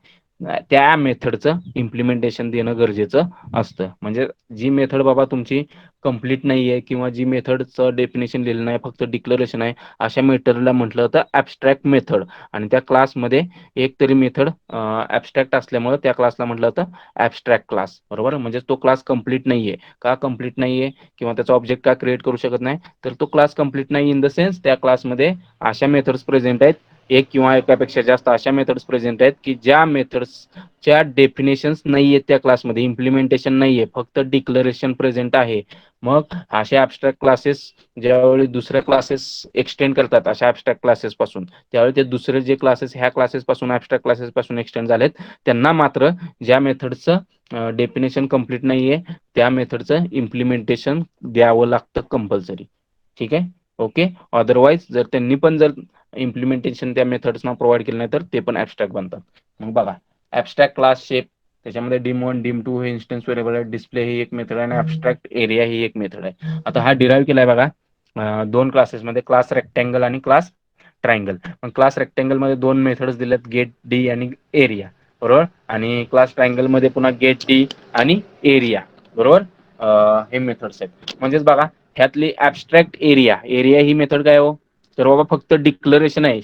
त्या मेथडचं इम्प्लिमेंटेशन देणं गरजेचं असतं. म्हणजे जी मेथड बाबा तुमची कंप्लीट नाही आहे किंवा जी मेथडचं डेफिनेशन लिहिलं नाही, फक्त डिक्लरेशन आहे, अशा मेथडला म्हटलं तर ॲबस्ट्रॅक्ट मेथड. आणि त्या क्लासमध्ये एक तरी मेथड ॲबस्ट्रॅक्ट असल्यामुळे त्या क्लासला म्हटलं तर ॲबस्ट्रॅक्ट क्लास, बरोबर. म्हणजे तो क्लास कंप्लीट नाही आहे. का कंप्लीट नाही आहे किंवा त्याचा ऑब्जेक्ट का क्रिएट करू शकत नाही? तर तो क्लास कंप्लीट नाही इन द सेन्स त्या क्लासमध्ये अशा मेथड्स प्रेझेंट आहेत, एक किंवा एकापेक्षा जास्त अशा मेथड्स प्रेझेंट आहेत की ज्या मेथड्सच्या डेफिनेशन्स नाही आहेत त्या क्लासमध्ये, इम्प्लिमेंटेशन नाही आहे, फक्त डिक्लरेशन प्रेझेंट आहे. मग अशा ॲबस्ट्रॅक्ट क्लासेस ज्यावेळी दुसऱ्या क्लासेस एक्सटेंड करतात अशा ॲबस्ट्रॅक्ट क्लासेस पासून, त्यावेळी ते दुसरे जे क्लासेस ह्या क्लासेस पासून ॲबस्ट्रॅक्ट क्लासेस पासून एक्सटेंड झालेत त्यांना मात्र ज्या मेथडचं डेफिनेशन कंप्लीट नाहीये त्या मेथडचं इम्प्लिमेंटेशन द्यावं लागतं कंपल्सरी. ठीक आहे, ओके. अदरवाईज जर त्यांनी पण जर इम्प्लिमेंटेशन त्या मेथड्सना प्रोव्हाइड केलं नाही तर ते पण ॲबस्ट्रॅक्ट बनतात. मग बघा, ॲबस्ट्रॅक्ट क्लास शेप, त्याच्यामध्ये डिम1, डिम2 हे इन्स्टन्स व्हेरिएबल आहे, डिस्प्ले ही एक मेथड आहे आणि ॲबस्ट्रॅक्ट एरिया ही एक मेथड आहे. आता हा डिराईव्ह केलाय बघा दोन क्लासेसमध्ये, क्लास रेक्टँगल आणि क्लास ट्रायंगल. मग क्लास रेक्टँगल मध्ये दोन मेथड्स दिल्यात, गेट डी आणि एरिया. बरोबर. आणि क्लास ट्रायंगल मध्ये पुन्हा गेट डी आणि एरिया, बरोबर. हे मेथड्स आहेत. म्हणजेच बघा, ह्यातली ऍबस्ट्रॅक्ट एरिया ही मेथड काय हो, तर बाबा फक्त डिक्लरेशन आहे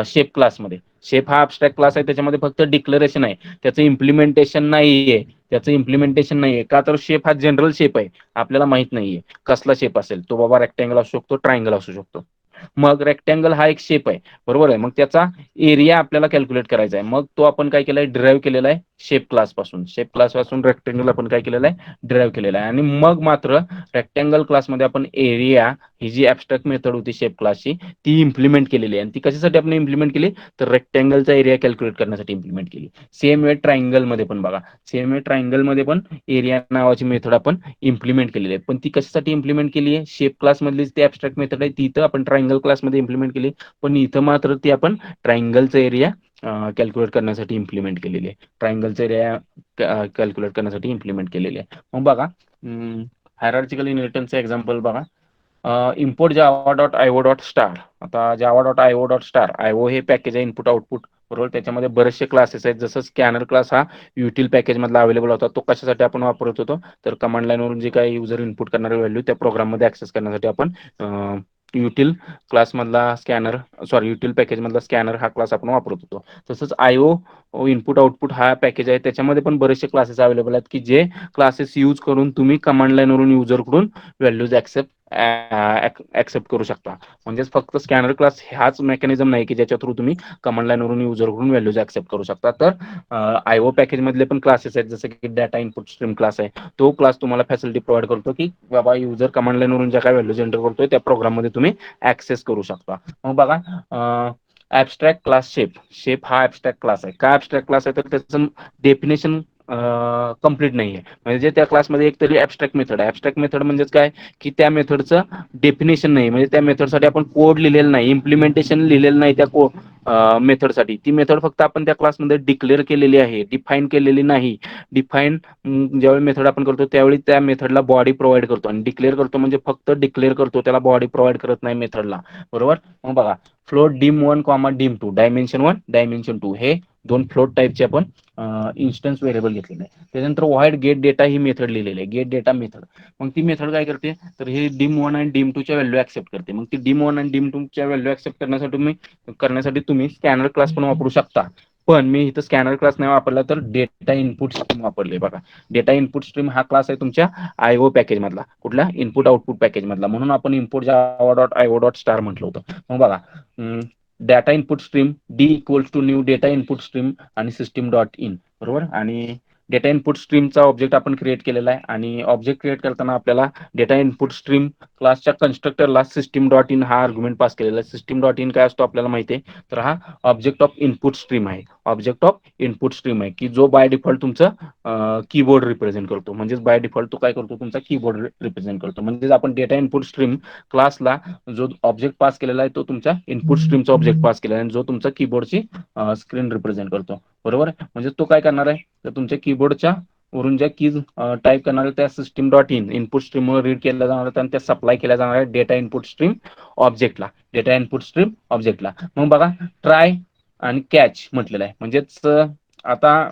शेप क्लासमध्ये. शेप हा ऍबस्ट्रॅक्ट क्लास आहे, त्याच्यामध्ये फक्त डिक्लरेशन आहे, त्याचं इम्प्लिमेंटेशन नाहीये. का तर शेप हा जनरल शेप आहे, आपल्याला माहित नाहीये कसला शेप असेल तो. बाबा रेक्टँगल असू शकतो, ट्रायंगल असू शकतो. मग रेक्टँगल हा एक शेप आहे, बरोबर आहे. मग त्याचा एरिया आपल्याला कॅल्क्युलेट करायचा आहे. मग तो आपण काय केलाय, ड्राईव्ह केलेला आहे शेप क्लास पासून रेक्टँगल आपण काय केलेलं आहे, ड्राईव्ह केलेला आहे. आणि मग मात्र रेक्टँगल क्लासमध्ये आपण एरिया ही जी ऍबस्ट्रॅक्ट मेथड होती शेप क्लासची, ती इम्प्लिमेंट केलेली आहे. आणि ती कशासाठी आपण इम्प्लिमेंट केली, तर रेक्टँगलचा एरिया कॅल्क्युलेट करण्यासाठी इम्प्लिमेंट केली. सेम वे ट्रायंगलमध्ये पण बघा, ट्रायंगलमध्ये पण एरिया नावाची मेथड आपण इम्प्लिमेंट केलेली आहे. पण ती कशासाठी इम्प्लिमेंट केली आहे, शेप क्लासमधलीच ती ऍबस्ट्रॅक्ट मेथड आहे, ती इथं आपण ट्रायंगल क्लासमध्ये इम्प्लिमेंट केली. पण इथं मात्र ती आपण ट्रायंगलचा एरिया कॅल्क्युलेट करण्यासाठी इम्प्लिमेंट केलेली आहे. ट्रायंगलचा एरिया कॅल्क्युलेट करण्यासाठी इम्प्लिमेंट केलेली आहे. मग बघा, हायरार्चिकल इनहेरिटन्सचं एक्झाम्पल बघा. Import Java dot IO dot star. आता Java dot IO dot star, IO हे पॅकेज आहे इनपुट आउटपुट, बरोबर. त्याच्यामध्ये बरेचसे क्लासेस आहेत. जसं स्कॅनर क्लास हा युटिल पॅकेज मधला अवेलेबल होता. तो कशासाठी आपण वापरत होतो, तर कमांड लाईनवरून जे काही युजर इनपुट करणारे व्हॅल्यू त्या प्रोग्राममध्ये ऍक्सेस करण्यासाठी आपण युटिल क्लासमधला स्कॅनर, युटिल पॅकेजमधला स्कॅनर हा क्लास आपण वापरत होतो. तसंच आयओ इनपुट आउटपुट हा पॅकेज आहे, त्याच्यामध्ये पण बरेचसे क्लासेस अवेलेबल आहेत की जे क्लासेस यूज करून तुम्ही कमांड लाईनवरून युजरकडून व्हॅल्यूज ऍक्सेप्ट करू शकता. म्हणजेच फक्त स्कॅनर क्लास हाच मेकॅनिझम नाही की ज्याच्या थ्रू तुम्ही कमांड लाईनवरून युजरकडून व्हॅल्यूज ऍक्सेप्ट करू शकता. तर आयओ पॅकेज मधले पण क्लासेस आहेत, जसं की डाटा इनपुट स्ट्रीम क्लास आहे. तो क्लास तुम्हाला फॅसिलिटी प्रोव्हाइड करतो की बाबा युजर कमांड लाईनवरून ज्या काही व्हॅल्यूज एंटर करतोय त्या प्रोग्राममध्ये तुम्ही ऍक्सेस करू शकता. मग बघा, ऍबस्ट्रॅक्ट क्लास शेप हा ऍबस्ट्रॅक्ट क्लास आहे. का ऍबस्ट्रॅक्ट क्लास आहे, तर त्याचं डेफिनेशन कंप्लीट नाहीये. म्हणजे त्या क्लासमध्ये एक तरी ऍबस्ट्रॅक्ट मेथड आहे. ऍबस्ट्रॅक्ट मेथड म्हणजेच काय, की त्या मेथडचं डेफिनेशन नाही, म्हणजे त्या मेथडसाठी आपण कोड लिहिलेलं नाही, इम्प्लिमेंटेशन लिहिलेलं नाही त्या मेथडसाठी. ती मेथड फक्त आपण त्या क्लासमध्ये डिक्लेअर केलेली आहे, डिफाईन केलेली नाही. डिफाईन ज्यावेळी मेथड आपण करतो त्यावेळी त्या मेथडला बॉडी प्रोव्हाइड करतो, आणि डिक्लेअर करतो म्हणजे फक्त डिक्लेअर करतो, त्याला बॉडी प्रोव्हाइड करत नाही मेथडला, बरोबर. मग बघा, फ्लोट डिम1 कॉमा डिम2, डायमेन्शन 1 डायमेन्शन 2 हे दोन फ्लोट टाईपचे आपण इन्स्टन्स व्हेरिएबल घेतलेले आहे. त्याच्यानंतर व्हाईट गेट डेटा ही मेथड लिहिलेली आहे, गेट डेटा मेथड. मग ती मेथड काय करते, तर हे डिम1 आणि डिम2च्या व्हॅल्यू ऍक्सेप्ट करते. मग ती डिम1 आणि डिम2च्या व्हॅल्यू ऍक्सेप्ट करण्यासाठी तुम्ही स्कॅनर क्लास पण वापरू शकता. पण मी इथं स्कॅनर क्लास नाही वापरला, तर डेटा इनपुट स्ट्रीम वापरले. बघा, डेटा इनपुट स्ट्रीम हा क्लास आहे तुमच्या आयओ पॅकेज मधला, कुठल्या इनपुट आउटपुट पॅकेज मधला, म्हणून आपण import Java dot IO dot star म्हटलं होतं. मग बघा, data input stream D equals to new data input stream आणि सिस्टीम डॉट इन, बरोबर. आणि डेटा इनपुट स्ट्रीमचा ऑब्जेक्ट आपण क्रिएट केलेला आहे, आणि ऑब्जेक्ट क्रिएट करताना आपल्याला डेटा इनपुट स्ट्रीम क्लासच्या कन्स्ट्रक्टरला सिस्टीम डॉट इन हा आर्ग्युमेंट पास केलेला आहे. सिस्टीम डॉट इन काय असतो आपल्याला माहिती आहे, तर हा ऑब्जेक्ट ऑफ इनपुट स्ट्रीम आहे. ऑब्जेक्ट ऑफ इनपुट स्ट्रीम आहे की जो बाय डिफॉल्ट तुमचं कीबोर्ड रिप्रेझेंट करतो. म्हणजेच बाय डिफॉल्ट तो काय करतो, तुमचा कीबोर्ड रिप्रेझेंट करतो. म्हणजे आपण डेटा इनपुट स्ट्रीम क्लासला जो ऑब्जेक्ट पास केलेला आहे तो तुमच्या इनपुट स्ट्रीमचा ऑब्जेक्ट पास केलेला आहे, आणि जो तुमचा कीबोर्डची स्क्रीन रिप्रेझेंट करतो, बरोबर. म्हणजे तो काय करणार आहे, तर तुमच्या कीबोर्डच्या वरून ज्या कीज टाईप करणार त्या सिस्टीम डॉट इन इनपुट स्ट्रीमवर रीड केल्या जाणार आहेत, आणि त्या सप्लाय केल्या जाणार आहेत डेटा इनपुट स्ट्रीम ऑब्जेक्टला, डेटा इनपुट स्ट्रीम ऑब्जेक्टला. मग बघा, ट्राय आणि कॅच म्हटलेलं आहे. म्हणजेच आता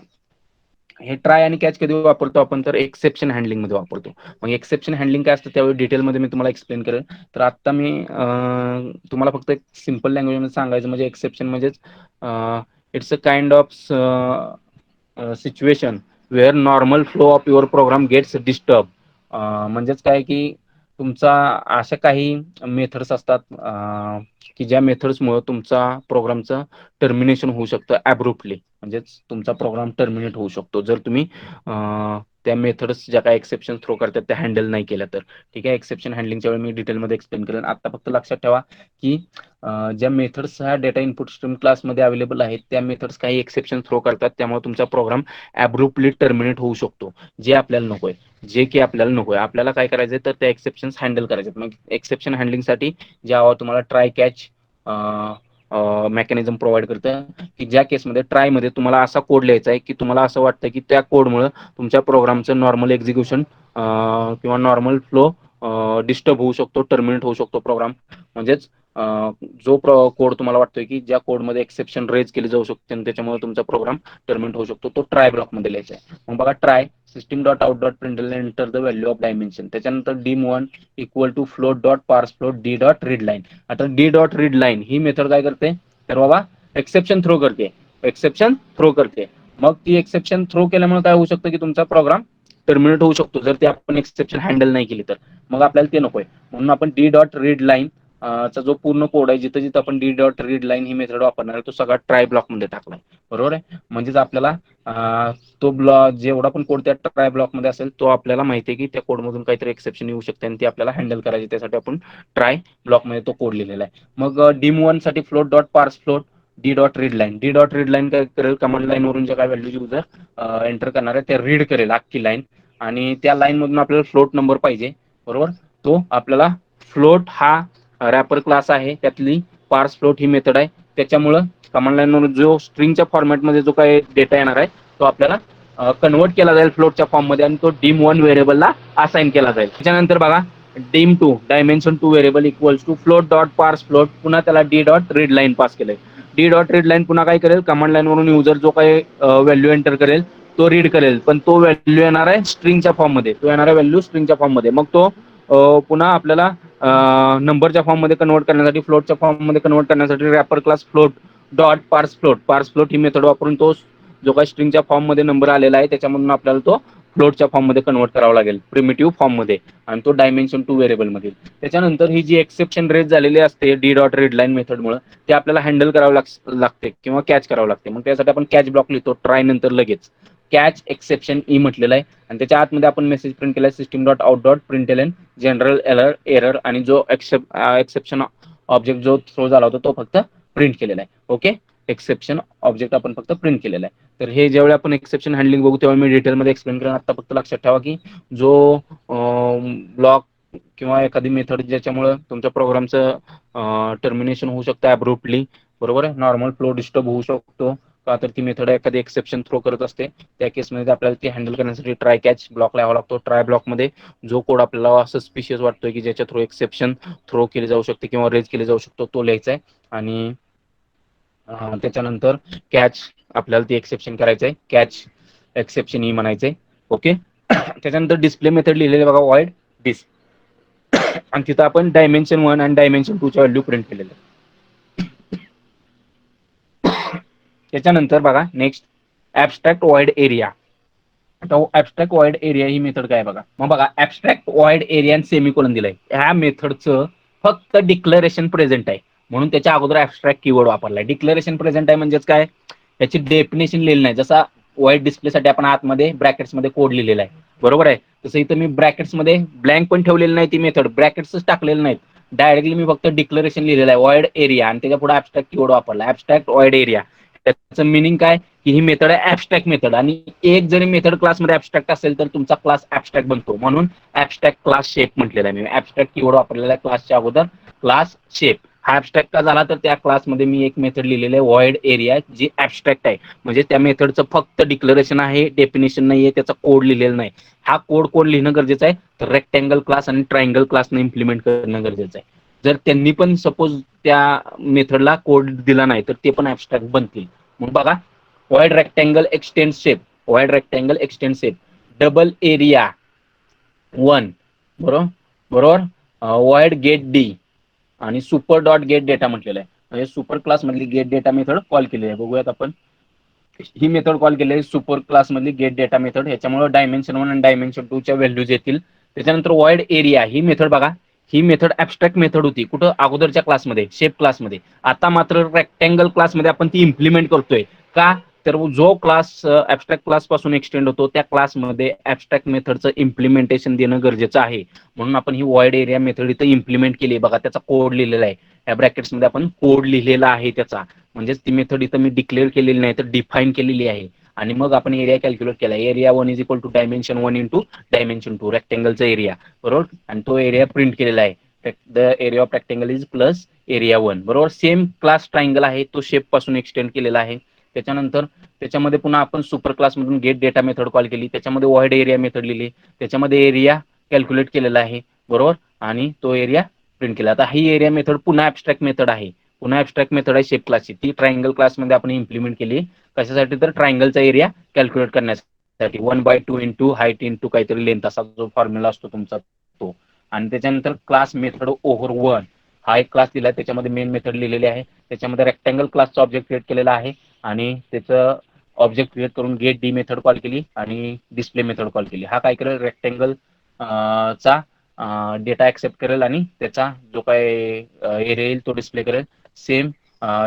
हे ट्राय आणि कॅच कधी वापरतो आपण, तर एक्सेप्शन हँडलिंग मध्ये वापरतो. मग एक्सेप्शन हँडलिंग काय असतं त्यावेळी डिटेलमध्ये मी तुम्हाला एक्सप्लेन करेन. तर आता मी तुम्हाला फक्त एक सिम्पल लँग्वेजमध्ये सांगायचं, म्हणजे एक्सेप्शन म्हणजेच it's a kind of situation where normal flow of your program gets disturb. म्हणजेच काय की तुमचा अशा काही मेथड्स असतात की ज्या मेथड्समुळे तुमचा प्रोग्रामचं टर्मिनेशन होऊ शकतं ॲब्रुप्टली. म्हणजेच तुमचा प्रोग्राम टर्मिनेट होऊ शकतो जर तुम्ही त्या मेथड्स ज्या काही एक्सेप्शन थ्रो करतात त्या हँडल नाही केल्या तर. ठीक आहे, एक्सेप्शन हँडलिंगच्या वेळी मी डिटेलमध्ये एक्सप्लेन करेन. आता फक्त लक्षात ठेवा की ज्या मेथड्स ह्या डेटा इनपुट स्ट्रीम क्लासमध्ये अवेलेबल आहेत त्या मेथड्स काही एक्सेप्शन थ्रो करतात, त्यामुळे तुमचा प्रोग्राम ॲब्रुप्टली टर्मिनेट होऊ शकतो, जे आपल्याला नकोय. आपल्याला काय करायचंय, तर त्या एक्सेप्शन्स हँडल करायचे. मग एक्सेप्शन हँडलिंगसाठी जावा तुम्हाला ट्राय कॅच मेकॅनिझम प्रोव्हाइड करतं, की ज्या केसमध्ये ट्रायमध्ये तुम्हाला असा कोड लिहायचा आहे की तुम्हाला असं वाटतं की त्या कोडमुळे तुमच्या प्रोग्रामचं नॉर्मल एक्झिक्युशन किंवा नॉर्मल फ्लो डिस्टर्ब होऊ शकतो, टर्मिनेट होऊ शकतो प्रोग्राम. म्हणजेच जो कोड तुम्हाला वाटतोय की ज्या कोडमध्ये एक्सेप्शन रेज केली जाऊ शकते आणि त्याच्यामुळे तुमचा प्रोग्राम टर्मिनेट होऊ शकतो, तो ट्राय ब्लॉकमध्ये लिहायचा आहे. मग बघा try system dot out dot println enter the value of dimension. त्याच्यानंतर dim1 equal to float dot parse float D dot read line. आता डी डॉट रीड लाईन ही मेथड काय करते, तर बाबा एक्सेप्शन थ्रो करते. एक्सेप्शन थ्रो करते. मग ती एक्सेप्शन थ्रो केल्यामुळे काय होऊ शकतं की तुमचा प्रोग्राम टर्मिनेट होऊ शकतो जर ते आपण एक्सेप्शन हँडल नाही केली तर. मग आपल्याला ते नकोय, म्हणून आपण डी डॉट रीड लाईन चा जो पूर्ण कोड आहे, जिथं जिथं आपण डी डॉट रीड लाईन ही मेथड वापरणार आहे, तो सगळा ट्राय ब्लॉकमध्ये टाकलाय. बरोबर आहे. म्हणजेच आपल्याला तो ब्लॉक जेवढा पण कोड त्या ट्राय ब्लॉकमध्ये असेल, तो आपल्याला माहिती आहे की त्या कोडमधून काहीतरी एक्सेप्शन येऊ शकते आणि ती आपल्याला हँडल करायची. त्यासाठी आपण ट्राय ब्लॉकमध्ये तो कोड लिहिलेला आहे. मग dim1 साठी float dot parse float D dot read line. D dot read line काय करेल, कमांड लाईन वरून ज्या काय व्हॅल्यू युजर एंटर करणार आहे, ते रीड करेल अख्खी लाईन आणि त्या लाईन मधून आपल्याला फ्लोट नंबर पाहिजे. बरोबर. तो आपल्याला फ्लोट हा रॅपर क्लास आहे, त्यातली पार्स फ्लोट ही मेथड आहे. त्याच्यामुळं कमांड लाईन मधून जो स्ट्रिंगच्या फॉर्मॅटमध्ये जो काही डेटा येणार आहे, तो आपल्याला कन्वर्ट केला जाईल फ्लोटच्या फॉर्म मध्ये आणि तो dim1 व्हेरिएबलला असाइन केला जाईल. त्याच्यानंतर बघा dim2 dimension 2 variable equals to float dot parse float. पुन्हा त्याला D dot read line pass केलंय. डी डॉट रीड लाईन पुन्हा काय करेल, कमांड लाईन वरून युजर जो काही व्हॅल्यू एंटर करेल तो रीड करेल, पण तो व्हॅल्यू येणार आहे स्ट्रिंगच्या फॉर्म मध्ये. तो येणार आहे व्हॅल्यू स्ट्रिंगच्या फॉर्म मध्ये. मग तो पुन्हा आपल्याला नंबरच्या फॉर्म मध्ये कन्वर्ट करण्यासाठी, फ्लोटच्या फॉर्म मध्ये कन्वर्ट करण्यासाठी wrapper class float dot parse float. पार्स फ्लोट ही मेथड वापरून तो जो काही स्ट्रिंगच्या फॉर्म मध्ये नंबर आलेला आहे, त्याच्यामधून आपल्याला तो फ्लोटच्या फॉर्म मध्ये कन्वर्ट करावा लागेल, प्रिमिटिव्ह फॉर्म मध्ये, आणि तो डायमेन्शन 2 व्हेरिएबल मध्ये. त्याच्यानंतर ही जी एक्सेप्शन रेज झालेली असते डी डॉट रीड लाईन मेथडमुळे, ते आपल्याला हँडल करावं लागते किंवा कॅच करावं लागते. मग त्यासाठी आपण कॅच ब्लॉक लिहितो ट्राय नंतर लगेच. कॅच एक्सेप्शन ई म्हटलेलं आहे आणि त्याच्या आतमध्ये आपण मेसेज प्रिंट केलाय system dot out dot println general error आणि जो एक्सेप्शन ऑब्जेक्ट जो थ्रो झाला होता तो फक्त प्रिंट केलेला आहे. ओके. एक्सेप्शन ऑब्जेक्ट आपण फक्त प्रिंट केलेला आहे. तर हे ज्यावेळी आपण एक्सेप्शन हँडलिंग बघू तेव्हा मी डिटेलमध्ये एक्सप्लेन करेन. आता फक्त लक्षात ठेवा की जो ब्लॉक किंवा एखादी मेथड ज्याच्यामुळे तुमच्या प्रोग्रामचं टर्मिनेशन होऊ शकतं अब्रुप्टली, बरोबर आहे, नॉर्मल फ्लो डिस्टर्ब होऊ शकतो, का तर ती मेथड एखादी एक्सेप्शन थ्रो करत असते, त्या केसमध्ये आपल्याला ती हँडल करण्यासाठी ट्राय कॅच ब्लॉक लावावा लागतो. ट्राय ब्लॉकमध्ये जो कोड आपल्याला सस्पिशियस वाटतोय की ज्याच्या थ्रू एक्सेप्शन थ्रो केली जाऊ शकते किंवा रेज केली जाऊ शकतो, तो लिहायचा आहे. आणि त्याच्यानंतर कॅच आपल्याला ती एक्सेप्शन करायचं आहे, कॅच एक्सेप्शन ई म्हणायचंय. ओके. त्याच्यानंतर डिस्प्ले मेथड लिहिलेली बघा वॉइड डिस, आणि तिथं आपण डायमेन्शन 1 आणि डायमेन्शन 2 च्या व्हॅल्यू प्रिंट केलेल्या. त्याच्यानंतर बघा नेक्स्ट ऍबस्ट्रॅक्ट वॉइड एरिया. आता ऍबस्ट्रॅक्ट वॉइड एरिया ही मेथड काय बघा. मग बघा ऍबस्ट्रॅक्ट वॉइड एरिया आणि सेमीकोलन दिलाय. ह्या मेथडचं फक्त डिक्लेरेशन प्रेझेंट आहे, म्हणून त्याच्या अगोदर ऍबस्ट्रॅक्ट कीवर्ड वापरलाय. डिक्लेरेशन प्रेझेंट आहे म्हणजेच काय, याची डेफिनेशन लिहिली नाही. जसा व्हाईट डिस्प्लेसाठी आपण आतमध्ये ब्रॅकेट्समध्ये कोड लिहिलेला आहे, बरोबर आहे, तसं इथं मी ब्रॅकेट्समध्ये ब्लँक पण ठेवलेलं नाही, ती मेथड ब्रॅकेट्सच टाकलेलं नाहीत. डायरेक्टली मी फक्त डिक्लेरेशन लिहिलेलं आहे वॉइड एरिया आणि त्याच्या पुढे ऍबस्ट्रॅक्ट कीवर्ड वापरला, ऍबस्ट्रॅक्ट वॉइड एरिया. त्याचं मिनिंग काय की ही मेथड आहे ऍबस्ट्रॅक्ट मेथड, आणि एक जरी मेथड क्लासमध्ये ऍबस्ट्रॅक्ट असेल तर तुमचा क्लास ऍबस्ट्रॅक्ट बनतो, म्हणून ऍबस्ट्रॅक्ट क्लास शेप म्हटलेला आहे मी. ऍबस्ट्रॅक्ट कीवर्ड वापरलेला आहे क्लासच्या अगोदर, क्लास शेप. हा ऍबस्ट्रॅक्ट का झाला तर त्या क्लासमध्ये मी एक मेथड लिहिलेली आहे वॉइड एरिया, जी ऍबस्ट्रॅक्ट आहे. म्हणजे त्या मेथडचं फक्त डिक्लेरेशन आहे, डेफिनेशन नाहीये, त्याचा कोड लिहिलेला नाही. हा कोड लिहिणं गरजेचं आहे, तर रेक्टँगल क्लास आणि ट्रायंगल क्लासने इम्प्लिमेंट करणं गरजेचं आहे. जर त्यांनी पण सपोज त्या मेथडला कोड दिला नाही तर ते पण ऍबस्ट्रॅक्ट बनतील. मग बघा wide rectangle extend shape, wide rectangle extend shape, double area 1, बरोबर बरोबर, वाईड गेट डी आणि सुपर डॉट गेट डेटा म्हटलेलं आहे. म्हणजे सुपर क्लास मधली गेट डेटा मेथड कॉल केलेली आहे. बघूयात आपण ही मेथड कॉल केली आहे सुपर क्लास मधली गेट डेटा मेथड. ह्याच्यामुळे डायमेन्शन 1 आणि डायमेन्शन 2 च्या व्हॅल्यूज येतील. त्याच्यानंतर वाईड एरिया ही मेथड बघा, ही मेथड ऍबस्ट्रॅक्ट मेथड होती कुठं अगोदरच्या क्लासमध्ये, शेप क्लासमध्ये. आता मात्र रेक्टँगल क्लासमध्ये आपण ती इम्प्लिमेंट करतोय. का तर जो क्लास ऍबस्ट्रॅक्ट क्लास पासून एक्सटेंड होतो त्या क्लासमध्ये ऍबस्ट्रॅक्ट मेथडचं इम्प्लिमेंटेशन देणं गरजेचं आहे, म्हणून आपण ही वाईड एरिया मेथड इथं इम्प्लिमेंट केली. बघा त्याचा कोड लिहिलेला आहे, या ब्रॅकेट्समध्ये आपण कोड लिहिलेला आहे त्याचा, म्हणजेच ती मेथड इथं मी डिक्लेअर केलेली नाही तर डिफाईन केलेली आहे. आणि मग आपण एरिया कॅल्क्युलेट केला. Area 1 is equal to dimension 1 into dimension 2, रेक्टँगलचा एरिया, बरोबर, आणि तो एरिया प्रिंट केलेला आहे. The area of rectangle is plus area 1, बरोबर. सेम क्लास ट्रायंगल आहे, तो शेप पासून एक्सटेंड केलेला आहे. त्याच्यानंतर त्याच्यामध्ये पुन्हा आपण सुपर क्लास मधून गेट डेटा मेथड कॉल केली, त्याच्यामध्ये वाईड एरिया मेथड लिहिली, त्याच्यामध्ये एरिया कॅल्क्युलेट केलेला आहे, बरोबर, आणि तो एरिया प्रिंट केला. आता ही एरिया मेथड पुन्हा ॲब्स्ट्रॅक्ट मेथड आहे. पुन्हा ॲब्स्ट्रॅक्ट मेथड आहे शेप क्लासची. ती ट्रायंगल क्लासमध्ये आपण इम्प्लिमेंट केली. कशासाठी? तर ट्रायंगलचा एरिया कॅल्क्युलेट करण्यासाठी. 1/2 इंटू हाईट इंटू काहीतरी लेंथ असा जो फॉर्म्युला असतो तुमचा तो. आणि त्याच्यानंतर क्लास मेथड ओव्हर 1 हा एक क्लास दिला, त्याच्यामध्ये मेन मेथड लिहिलेली आहे. त्याच्यामध्ये रेक्टँगल क्लासचा ऑब्जेक्ट क्रिएट केलेला आहे आणि त्याचं ऑब्जेक्ट क्रिएट करून गेट डी मेथड कॉल केली आणि डिस्प्ले मेथड कॉल केली. हा काय करेल? रेक्टँगल चा डेटा ऍक्सेप्ट करेल आणि त्याचा जो काय एरिया येईल तो डिस्प्ले करेल. सेम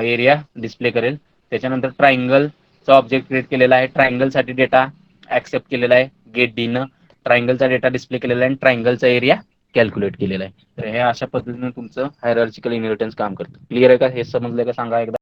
एरिया डिस्प्ले करेल. त्याच्यानंतर ट्रायंगलचा ऑब्जेक्ट क्रिएट केलेला आहे. ट्रायंगलसाठी डेटा ऍक्सेप्ट केलेला आहे गेट डी न. ट्रायंगलचा डेटा डिस्प्ले केलेला आहे आणि ट्रायंगलचा एरिया कॅल्क्युलेट केलेला आहे. तर हे अशा पद्धतीने तुमचं हायरार्चिकल इनहेरिटन्स काम करतं. क्लिअर आहे का? हे समजलंय का सांगा एकदा.